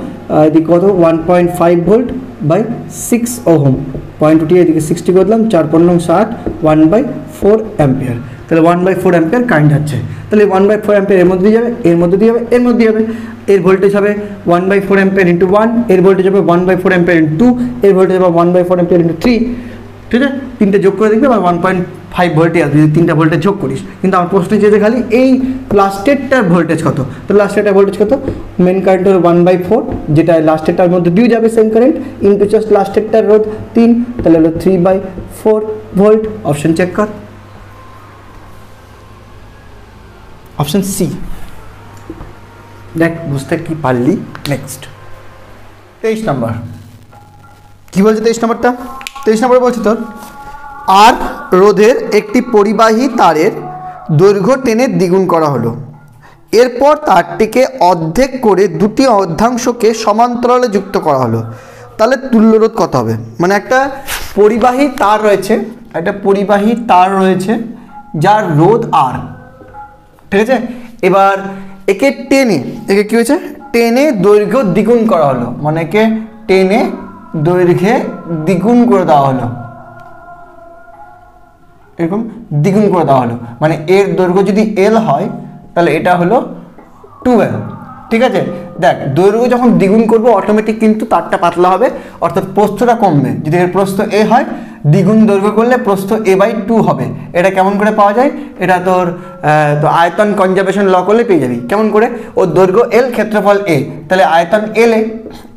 A: এদিকে কত 1.5 ভোল্ট বাই 6 ওহম, পয়েন্ট উঠিয়ে এদিকে 60 করলাম, 4 × 5 = 60, 1/4 অ্যাম্পিয়ার। তাহলে 1/4 অ্যাম্পিয়ার কারেন্ট যাচ্ছে, তাহলে 1/4 অ্যাম্পিয়ার এর মধ্যে দিয়ে যাবে, এর মধ্যে দিয়ে যাবে, এর মধ্যে যাবে। এর ভোল্টেজ হবে 1/4 অ্যাম্পিয়ার × 1, এর ভোল্টেজ হবে 1/4 অ্যাম্পিয়ার × 2, এর ভোল্টেজ হবে 1/4 অ্যাম্পিয়ার × 3, ঠিক আছে, তিনটে যোগ করে দেখবে আবার 1.5 ভোল্টে আসবে যদি তিনটা ভোল্টেজ যোগ করিস। কিন্তু আমার প্রশ্ন চেয়েছে খালি এই লাস্টেরটার ভোল্টেজ কত, তো লাস্টেরটার ভোল্টেজ কত, মেন কারেন্ট হলো 1/4, যেটা লাস্টেরটার মধ্যে দিয়ে যাবে সেম কারেন্ট, ইন্টু জাস্ট লাস্টেরটার রোধ 3, তাহলে হলো 3/4 ভোল্ট। অপশন চেক কর, অপশন সি। দেখ বুঝতে কি পারলি। নেক্সট 23 নম্বর কী বলছে, 23 নম্বরটা, 23 নম্বরে বলছে তোর আর রোধের একটি পরিবাহী তারের দৈর্ঘ্য টেনে দ্বিগুণ করা হলো, এরপর তারটিকে অর্ধেক করে দুটি অর্ধাংশকে সমান্তরালে যুক্ত করা হলো, তাহলে তুল্য রোধ কত হবে। মানে একটা পরিবাহী তার রয়েছে, একটা পরিবাহী তার রয়েছে যার রোধ আর, ঠিক আছে, এবার একে টেনে, একে কী হয়েছে, টেনে দৈর্ঘ্য দ্বিগুণ করা হলো, মানে একে টেনে দৈর্ঘ্যে দ্বিগুণ করে দেওয়া হলো, এরকম দ্বিগুণ করে দেওয়া হলো, মানে এর দৈর্ঘ্য যদি এল হয় তাহলে এটা হলো 12, ঠিক আছে। দেখ দৈর্ঘ্য যখন দ্বিগুণ করবো অটোমেটিক কিন্তু তারটা পাতলা হবে, অর্থাৎ প্রস্থটা কমবে। যদি এর প্রস্থ এ হয়, দ্বিগুণ দৈর্ঘ্য করলে প্রস্থ a/2 হবে। এটা কেমন করে পাওয়া যায়, এটা তোর তো আয়তন কনজারভেশন ল করলে পেয়ে যাবি। কেমন করে, ওর দৈর্ঘ্য এল, ক্ষেত্রফল এ, তাহলে আয়তন এল এ,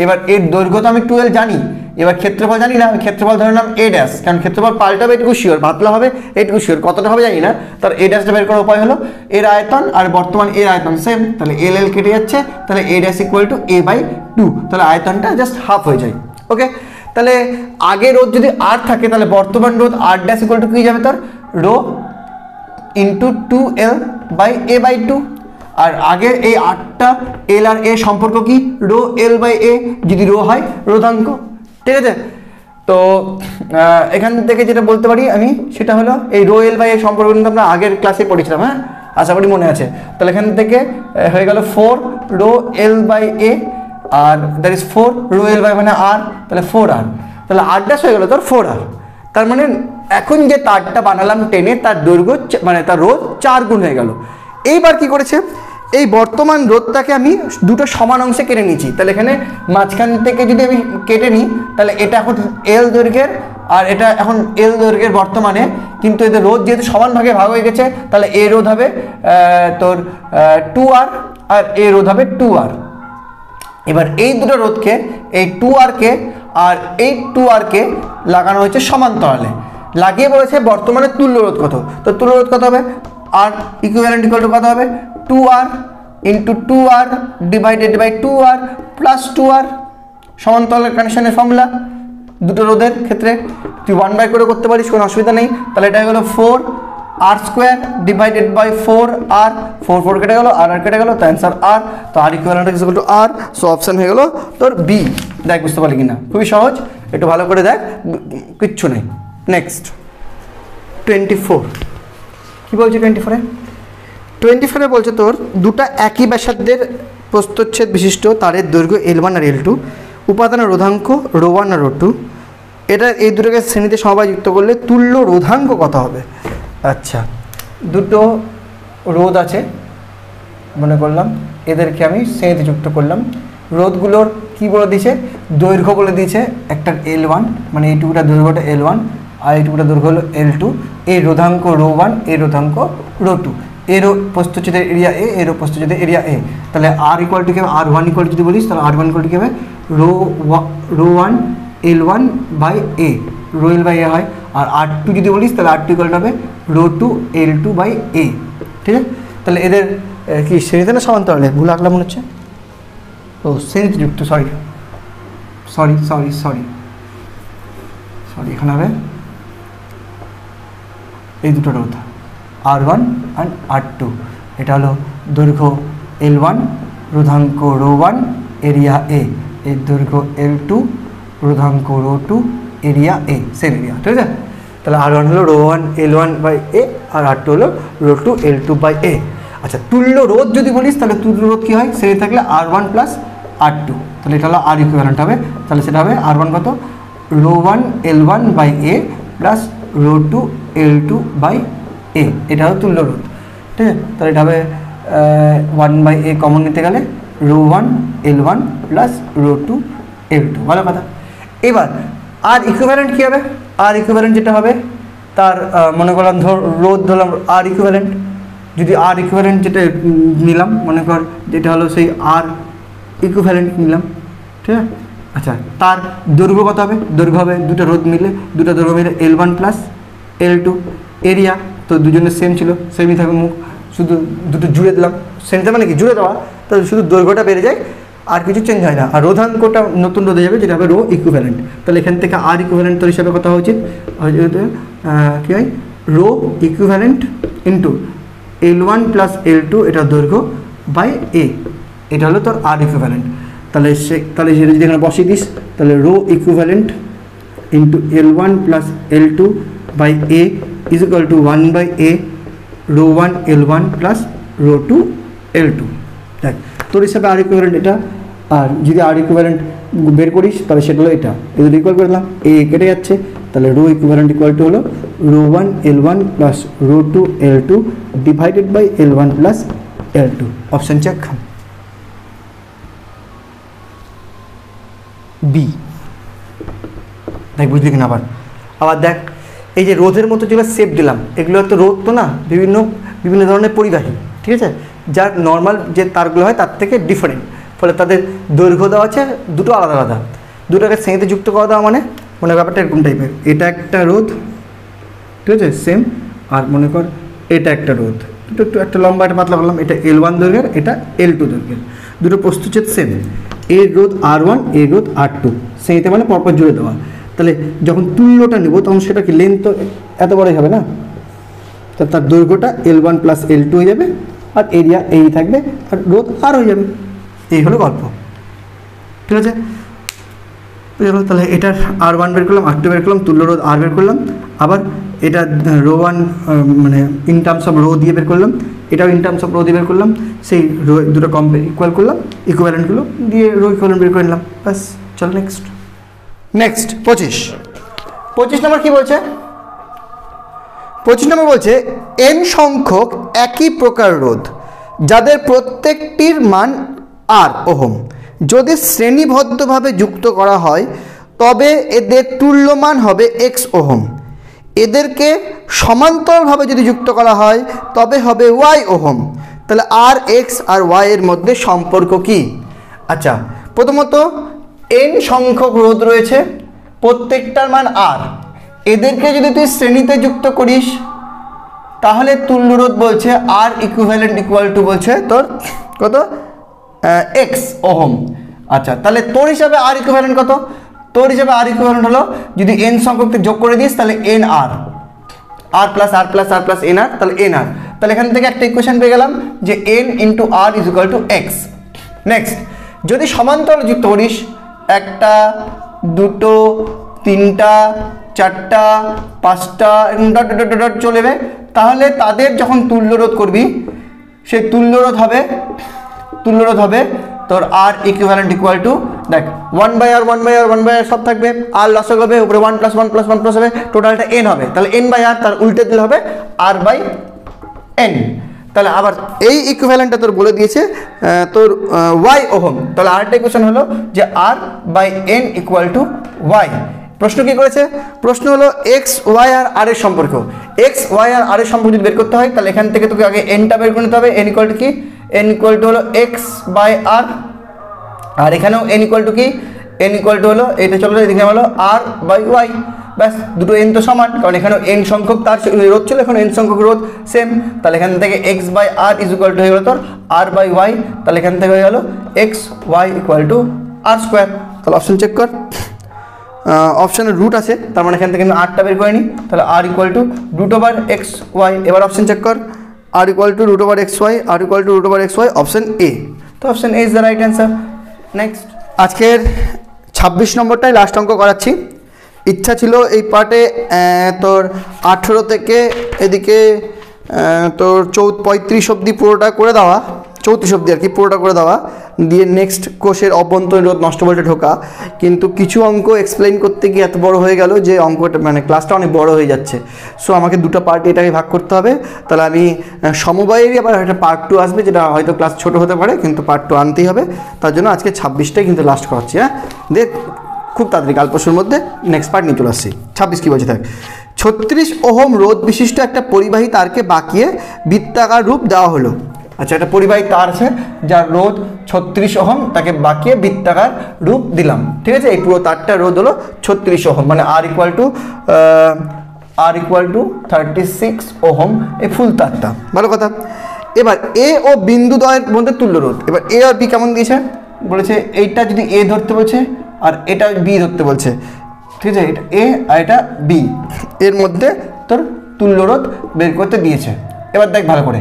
A: এবার এর দৈর্ঘ্য তো আমি 12 জানি, এবার ক্ষেত্রফল জানি না, আমি ক্ষেত্রফল ধরে নাম a ড্যাশ, কারণ ক্ষেত্রফল পাল্টাবে এটুকু শিওর, পাতলা হবে এটুকু শিওর, কতটা হবে জানি না, তার a ড্যাশটা বের করার উপায় হলো এর আয়তন আর বর্তমান এর আয়তন সেম, তাহলে এল এল কেটে যাচ্ছে, তাহলে a ড্যাশ = a/2, তাহলে আয়তনটা জাস্ট হাফ হয়ে যায়। ওকে, তাহলে আগে রোধ যদি আর থাকে তাহলে বর্তমান রোধ আর ড্যাশ = কি যাবে, তার রো × 2l/a/2, আর আগে এই 8টা এল আর এ সম্পর্ক কি, রো এল বাই এ, যদি রো হয় রোধাঙ্ক, ঠিক আছে। তো এখান থেকে যেটা বলতে পারি আমি সেটা হলো এই রো এল বাই এ সম্পর্ক কিন্তু আমরা আগের ক্লাসে পড়েছিলাম, হ্যাঁ, আশা করি মনে আছে। তাহলে এখান থেকে হয়ে গেল 4 রো এল বাই এ, আর that is 4 rho L by মানে আর, তাহলে 4r, তাহলে r ড্যাশ হয়ে গেল তোর 4r। তার মানে এখন যে তারটা বানালাম টেনে, তার দৈর্ঘ্য মানে তার রোধ 4 গুণ হয়ে গেল। এইবার কি করেছে, এই বর্তমান রোধটাকে আমি দুটো সমান অংশে কেটে নিয়েছি। তাহলে এখানে মাঝখান থেকে যদি আমি কেটে নিই, তাহলে এটা এখন এল দৈর্ঘ্যের আর এটা এখন এল দৈর্ঘ্যের বর্তমানে, কিন্তু এদের রোধ যেহেতু সমান ভাগে ভাগ হয়ে গেছে, তাহলে এ রোধ হবে তোর 2r আর এ রোধ হবে 2r। এবার এই দুটো রোধকে, এই 2r-কে আর এই 2r-কে লাগানো হয়েছে সমান্তরালে, লাগিয়ে বলেছে বর্তমানে তুল্য রোধ কত। তো তুল্য রোধ কত হবে, আর ইকুইভ্যালেন্ট ইকুয়াল টু কত হবে, 2r into 2r divided by 2r plus 2r, সমান্তরাল কানেকশনের ফর্মুলা দুটো রোধের ক্ষেত্রে। তুই 1/, করে করতে পারিস, কোনো অসুবিধা নেই। তাহলে এটা হলো 4r square divided by 4r, 4 কেটে গেল, আর কেটে গেল, তো অ্যান্সার r। তো R equivalent is equal to r, so option হয়ে গেল তোর বি। দেখ বুঝতে পারলি কিনা, খুবই সহজ, একটু ভালো করে দেখ, কিচ্ছু নেই। নেক্সট 24, কি বলছে 24-এ বলছে তোর দুটা একই ব্যাসার্ধের প্রস্থচ্ছেদ বিশিষ্ট তারের দৈর্ঘ্য L1 আর L2, উপাদানের রোধাঙ্ক ρ1 আর ρ2, এটা এই দুটোকে শ্রেণীতে সমবায় যুক্ত করলে তুল্য রোধাঙ্ক কত হবে। আচ্ছা, দুটো রোধ আছে মনে করলাম, এদেরকে আমি শ্রেণীতে যুক্ত করলাম। রোধগুলোর কি বলে দিয়েছে, দৈর্ঘ্য বলে দিয়েছে, একটা L1 মানে এইটুকুটা দৈর্ঘ্যটা L1 আর এইটুকুটা দৈর্ঘ্য হলো L2, এই রোধাঙ্ক ρ1, এই রোধাঙ্ক ρ2, এরও প্রস্থচ্ছেদের এরিয়া এ, এরও প্রস্থচ্ছেদের এরিয়া এ। তাহলে r ইকুয়াল টু কি হবে, r1 ইকুয়াল টু যদি বলিস, তাহলে r1 ইকুয়াল টু কি হবে, ρ1 L1 by A, rho L by A হয়। আর r2 যদি বলিস, তাহলে r2 ইকুয়াল টু হবে ρ2 L2 বাই এ, ঠিক আছে। তাহলে এদের কি শ্রেণীতে না সমান্তরালে, ভুল আঁকলাম মনে হচ্ছে, ও শ্রেণীতে যুক্ত, সরি, এখানে হবে এই দুটো রোধ r1 আর r2, এটা হলো দৈর্ঘ্য L1, রোধাঙ্ক ρ1, এরিয়া এ, এর দৈর্ঘ্য L2, রোধাঙ্ক ρ2, এরিয়া এ, সেম এরিয়া, ঠিক আছে। তাহলে r1 হলো ρ1 L1 by A, R r2 হলো ρ2 L2 বাই এ। আচ্ছা, তুল্য রোধ যদি বলিস, তাহলে তুল্য রোধ কী হয়, শ্রেণী থাকলে r1 প্লাস r2, তাহলে এটা হলো r ইকুইভ্যালেন্ট হবে। তাহলে সেটা হবে r1 কত, ρ1 L1 by A plus ρ2 L2 by A, এটা হলো তুল্য রোধ, ঠিক আছে। তাহলে এটা হবে 1/a কমন নিতে গেলে ρ1 L1 প্লাস ρ2 L2, ভালো কথা। এবার আর ইকুইভ্যালেন্ট কী হবে, আর ইকুইভ্যালেন্ট যেটা হবে তার মনে করলাম রোধ ধরলাম আর ইকুইভ্যালেন্ট, যদি আর ইকুইভ্যালেন্ট যেটা নিলাম, মনে কর যেটা হলো সেই আর ইকুইভ্যালেন্ট নিলাম, ঠিক আছে। আচ্ছা, তার দৈর্ঘ্য কত হবে, দৈর্ঘ্য হবে দুটো রোধ মিলে, দুটো দৈর্ঘ্য মিলে L1 প্লাস L2, এরিয়া তো দুজনের সেম ছিল, সেমই থাকবে মুখ, শুধু দুটো জুড়ে দিলাম, সেমটা মানে কি জুড়ে দেওয়া, তাহলে শুধু দৈর্ঘ্যটা বেড়ে যায়, আর কিছু চেঞ্জ হয় না। আর রোধাঙ্কটা নতুন রোধে যাবে, যেটা হবে রো ইকুইভ্যালেন্ট। তাহলে এখান থেকে আর ইকুইভ্যালেন্ট তোর হিসাবে কথা উচিত কী হয়, rho equivalent into L1 plus L2, এটা দৈর্ঘ্য বাই এ, এটা হলো তোর আর ইকুইভ্যালেন্ট। তাহলে তাহলে সেটা যদি এখানে বসিয়ে দিস, তাহলে rho equivalent into L1 plus L2 by A is equal to 1/a ρ1 L1 plus ρ2 L2। দেখ তোর হিসাবে আর ইকুইভ্যালেন্ট এটা, আর যদি আর ইকুইভ্যালেন্ট বের করিস তাহলে সেটা হলো এটা, এদের ইকুয়াল করে দিলাম, এ কেটে যাচ্ছে, তাহলে রো ইকুইভ্যালেন্ট ইকুয়াল টু হলো ρ1 L1 plus ρ2 L2 divided by L1 plus L2। Option check, B. দেখ বুঝলি কিনা, আবার দেখ এই যে রোধের মতো যেগুলো শেপ দিলাম, এগুলো তো রোধ তো না, বিভিন্ন ধরনের পরিবাহী, ঠিক আছে, যার নর্মাল যে তারগুলো হয় তার থেকে ডিফারেন্ট, ফলে তাদের দৈর্ঘ্য দেওয়া আছে দুটো আলাদা আলাদা, দুটোকে শ্রেণীতে যুক্ত করা দেওয়া মানে ব্যাপারটা এরকম টাইপের। এটা একটা রোধ, ঠিক আছে, সেম, আর মনে কর এটা একটা রোধ, একটু একটা লম্বা একটা পাতলা করলাম, এটা L1 দৈর্ঘ্যের, এটা L2 দৈর্ঘ্যের, দুটো প্রস্থচ্ছেদ সেম, এর রোধ R1, এর রোধ R2, শ্রেণীতে মানে পরপর জুড়ে দেওয়া। তাহলে যখন তুল্যটা নেব তখন সেটা কি লেন্থ তো এত বড়ই হবে না, তার দৈর্ঘ্যটা L1 প্লাস L2 হয়ে যাবে, আর এরিয়া এই থাকবে আর রোধ আর হয়ে যাবে। এই হলো গল্প, ঠিক আছে। তাহলে এটার R1 বের করলাম, R2 বের করলাম, তুল্য রোধ R বের করলাম, আবার এটা রো 1 মানে ইন টার্মস অফ রো দিয়ে বের করলাম, এটাও ইন টার্মস অফ রো দিয়ে বের করলাম, সেই রো দুটো ইকুয়াল করলাম, ইকুইভ্যালেন্টগুলো দিয়ে রো ইকুইভ্যালেন্ট বের করে নিলাম, ব্যাস। চলো নেক্সট 25 নম্বর কী বলছে? 25 নম্বর বলছে n সংখ্যক একই প্রকার রোধ যাদের প্রত্যেকটির মান R ওহম যদি শ্রেণীবদ্ধভাবে যুক্ত করা হয় তবে এদের তুল্যমান হবে X ওহম। এদেরকে সমান্তরালভাবে যদি যুক্ত করা হয় তবে হবে Y ওহম। তাহলে আর এক্স আর ওয়াই এর মধ্যে সম্পর্ক কি? আচ্ছা, প্রথমত n সংখ্যক রোধ রয়েছে, প্রত্যেকটার মান R, এদেরকে যদি তুই শ্রেণীতে যুক্ত করিস তাহলে তুল্য রোধ বলছে R ইকুইভ্যালেন্ট ইকুয়াল টু বলছে তোর কত X ওহম। আচ্ছা, তাহলে তোর হিসাবে R ইকুইভ্যালেন্ট কত? তোর হিসাবে R ইকুইভ্যালেন্ট হলো যদি n সংখ্যককে যোগ করে দিস তাহলে NR, R plus R plus R plus NR, তাহলে NR। তাহলে এখান থেকে একটা ইকুয়েশন পেয়ে গেলাম যে n into R is equal two X। Next, যদি সমান্তরাল যুক্ত করিস, একটা, দুটো, তিনটা, চারটা, পাঁচটা ডট ডট ডট চলে যাবে, তাহলে তাদের যখন তুল্য রোধ করবি সেই তুল্য রোধ হবে তোর R ইকুইভ্যালেন্ট ইকুয়াল টু, দেখ 1/R 1/R 1/R সব থাকবে, আর লসক হবে, উপরে 1 + 1 + 1 + হবে, টোটালটা n হবে, তাহলে n/R, তার উল্টে দিলে হবে R/n। তাহলে আবার এই ইকুইভ্যালেন্টটা তোর বলে দিয়েছে তোর y ওহম, তাহলে আরেকটা ইকুয়েশন হলো যে R/n ইকুয়াল টু y। প্রশ্ন কি করেছে? প্রশ্ন হলো x, y আর r এর সম্পর্ক। x, y আর r এর সম্পর্ক যদি বের করতে হয় তাহলে এখান থেকে তোকে আগে nটা বের করে নিতে হবে। n ইকুয়াল টু কি? n ইকুয়াল টু হলো x/r, আর এখানেও n ইকুয়াল টু কি? n ইকুয়াল টু হলো, এটা চলো এখানে হলো r/y, ব্যাস। দুটো n তো সমান, কারণ এখানেও n সংখ্যক তার রোধ ছিল, এখন n সংখ্যক রোধ সেম, তাহলে এখান থেকে x/r ইজ ইকুয়াল টু হয়ে গেল তোর r/y, তাহলে এখান থেকে হয়ে গেল xy ইকুয়াল টু r²। তাহলে অপশন চেক কর, অপশানের রুট আছে, তার মানে এখান থেকে আমি আরটা বের করে নিই, তাহলে r ইকুয়াল টু √xy। এবার অপশন চেক কর, r equal to √xy, r equal to √xy, option A. তো option A is the right answer. Next, আজকের 26 নম্বরটাই লাস্ট অঙ্ক করাচ্ছি। ইচ্ছা ছিল এই পার্টে তোর 18 থেকে এদিকে তোর 35 অবধি পুরোটা করে দেওয়া, 34 অবধি আর কি পুরোটা করে দেওয়া, দিয়ে নেক্সট কোষের অভ্যন্তরীণ রোধ নষ্ট বলতে ঢোকা, কিন্তু কিছু অঙ্ক এক্সপ্লেইন করতে গিয়ে এত বড় হয়ে গেল যে অঙ্কটা মানে ক্লাসটা অনেক বড় হয়ে যাচ্ছে। সো আমাকে দুটো পার্ট এটাকে ভাগ করতে হবে। তাহলে আমি সমবায়েরই আবার একটা পার্ট 2 আসবে, যেটা হয়তো ক্লাস ছোট হতে পারে কিন্তু পার্ট 2 আনতেই হবে। তার জন্য আজকে 26টাই কিন্তু লাস্ট করাচ্ছি। হ্যাঁ, দেখ খুব তাড়াতাড়ি কাল পরশুর মধ্যে নেক্সট পার্ট নিয়ে চলে আসছি। 26 কী বলছে থাক, 36 ওহম রোধ বিশিষ্ট একটা পরিবাহী তারকে বাঁকিয়ে বৃত্তাকার রূপ দেওয়া হলো। আচ্ছা, একটা পরিবাহী তার আছে যার রোধ 36 ওহম, তাকে বাঁকিয়ে বৃত্তাকার রূপ দিলাম, ঠিক আছে। এই পুরো তারটা রোধ হলো 36 ওহম, মানে R ইকুয়াল টু 36 ওহম, এই ফুল তারটা। ভালো কথা। এবার এ ও বিন্দু দ্বয়ের মধ্যে তুল্য রোধ। এবার এ আর বি কেমন দিয়েছে বলেছে, এইটা যদি এ ধরতে বলছে আর এটা বি ধরতে বলছে, ঠিক আছে, এটা এ আর এটা বি, এর মধ্যে তোর তুল্য রোধ বের করতে দিয়েছে। এবার দেখ ভালো করে,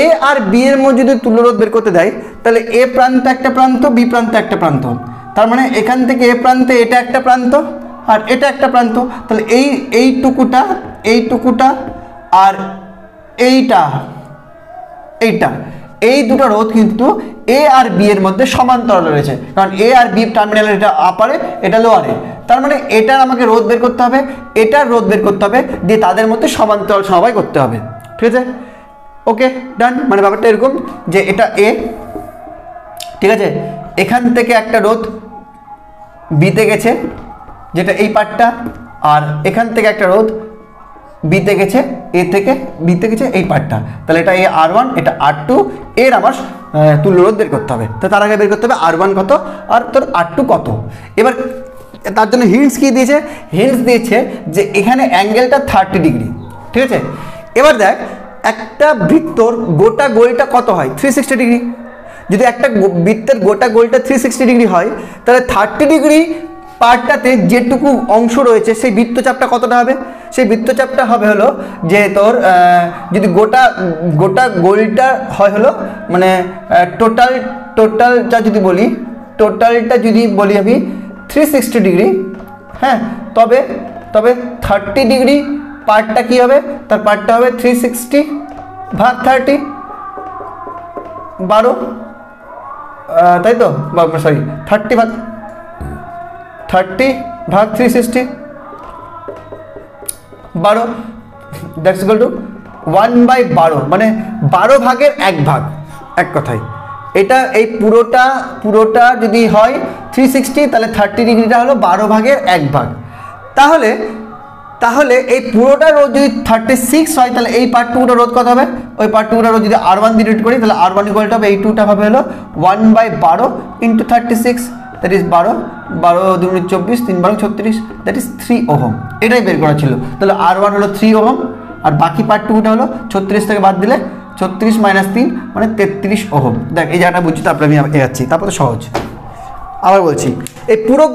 A: এ আর বি এর মধ্যে যদি তুল্য রোধ বের করতে দেয় তাহলে এ প্রান্তে একটা প্রান্ত, বি প্রান্তে একটা প্রান্ত, তার মানে এখান থেকে এ প্রান্তে এটা একটা প্রান্ত আর এটা একটা প্রান্ত, তাহলে এইটুকুটা আর এইটা এই দুটো রোধ কিন্তু এ আর বি এর মধ্যে সমান্তরাল রয়েছে, কারণ এ আর বি টার্মিনাল, এটা আপারে এটা লোয়ারে, তার মানে এটার আমাকে রোধ বের করতে হবে, এটার রোধ বের করতে হবে, দিয়ে তাদের মধ্যে সমান্তরাল সমবায় করতে হবে, ঠিক আছে। ওকে, ডান। মানে ব্যাপারটা এরকম যে এটা এ, ঠিক আছে, এখান থেকে একটা রোধ বিতে গেছে যেটা এই পার্টটা, আর এখান থেকে একটা রোধ বিতে গেছে, এ থেকে বিতে গেছে এই পার্টটা, তাহলে এটা এ R1, এটা R2, এর আমার তুল্য রোধ বের করতে হবে। তো তার আগে বের করতে হবে R1 কত আর তোর R2 কত। এবার তার জন্য হিন্টস কি দিয়েছে? হিন্টস দিয়েছে যে এখানে অ্যাঙ্গেলটা 30 ডিগ্রি, ঠিক আছে। এবার দেখ, একটা বৃত্তর গোটা গোলটা কত হয়? 360 ডিগ্রি। যদি একটা বৃত্তের গোটা গোলটা 360 ডিগ্রি হয়, তাহলে 30 ডিগ্রি পার্টটাতে যেটুকু অংশ রয়েছে সেই বৃত্তচাপটা কতটা হবে? সেই বৃত্তচাপটা হবে হলো যে তোর যদি গোটা গোলটা হয় হলো মানে টোটালটা যদি বলি আমি 360 ডিগ্রি, হ্যাঁ, তবে 30 ডিগ্রি পার্টটা কী হবে, তার পার্টটা হবে 360 ভাগ 30 12, তাই তো, সরি 30 ভাগ 360 12, দ্যাটস ইকুয়াল টু 1/12, মানে 12 ভাগের 1 ভাগ, এক কথায় এটা এই পুরোটা যদি হয় 360 তাহলে 30 ডিগ্রিটা হলো 12 ভাগের 1 ভাগ। তাহলে এই পুরোটা রোধ যদি 36 হয় তাহলে এই পার্টটুকুটা রোধ কত হবে, ওই পার্টটুকুটা রোধ যদি R1 দিয়ে ডিনোট করি তাহলে R1 ইকুয়াল টু হবে এই টুটা হবে হলো 1/12 into 36, that is 12 2 24 3 12 36, that is 3 ohm. এটাই বের করা ছিল। তাহলে R1 হলো 3 ওহম আর বাকি পার্টটুকুটা হলো 36 থেকে বাদ দিলে 36 - 3 মানে 33 ওহম। দেখ এই জায়গাটা বুঝছি, তারপরে আমি এগাচ্ছি, তারপর তো সহজ। আবার বলছি, এই পুরো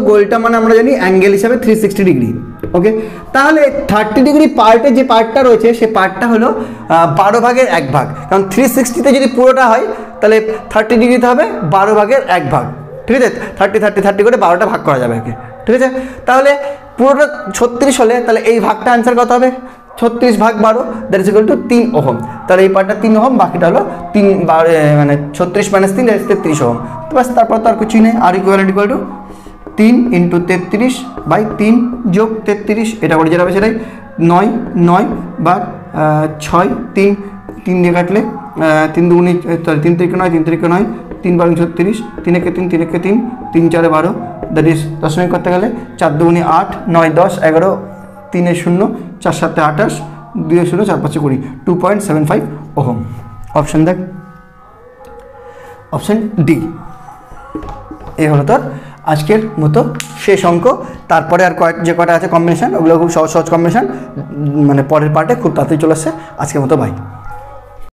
A: গোলটা মানে আমরা জানি অ্যাঙ্গেল হিসাবে 360 ডিগ্রি, ওকে। তাহলে 30 ডিগ্রি পার্টে যে পার্টটা রয়েছে সে পার্টটা হলো 12 ভাগের 1 ভাগ, কারণ 360তে যদি পুরোটা হয় তাহলে 30 ডিগ্রিতে হবে 12 ভাগের 1 ভাগ, ঠিক আছে। 30 করে 12টা ভাগ করা যাবে, ঠিক আছে। তাহলে পুরোটা 36 হলে তাহলে এই ভাগটা অ্যান্সার কত হবে, 36 ভাগ 12, that is equal two 3 ohm. তাহলে এই পার্টটা 3 ওহম, বাকিটা হলো 3 মানে 36 - 3 33 ওহম। তো বাস, তারপর তো আর কিছুই নেই। আর ইকুয়াল টু 3 × 33/3 যোগ 33, এটা করে যেটা হবে সেটাই 9 বা 6 3 দিয়ে কাটলে 3 2 9 3 3 9 3 12 36, 3 1 3 3 1 3 3 4 12, দ্যাট ইজ দশমিক করতে গেলে 4 2 8 9 10 11 3 0 4 7 28 2 0 4 5 20, 2.75 ওহম। অপশন দেখ, অপশন ডি। এই হলো তোর আজকের মতো শেষ অঙ্ক। তারপরে আর যে কটা আছে কম্বিনেশন, ওগুলো খুব সহজ কম্বিনেশন, মানে পরের পার্টে খুব তাড়াতাড়ি চলে আসছে। আজকের মতো বাই।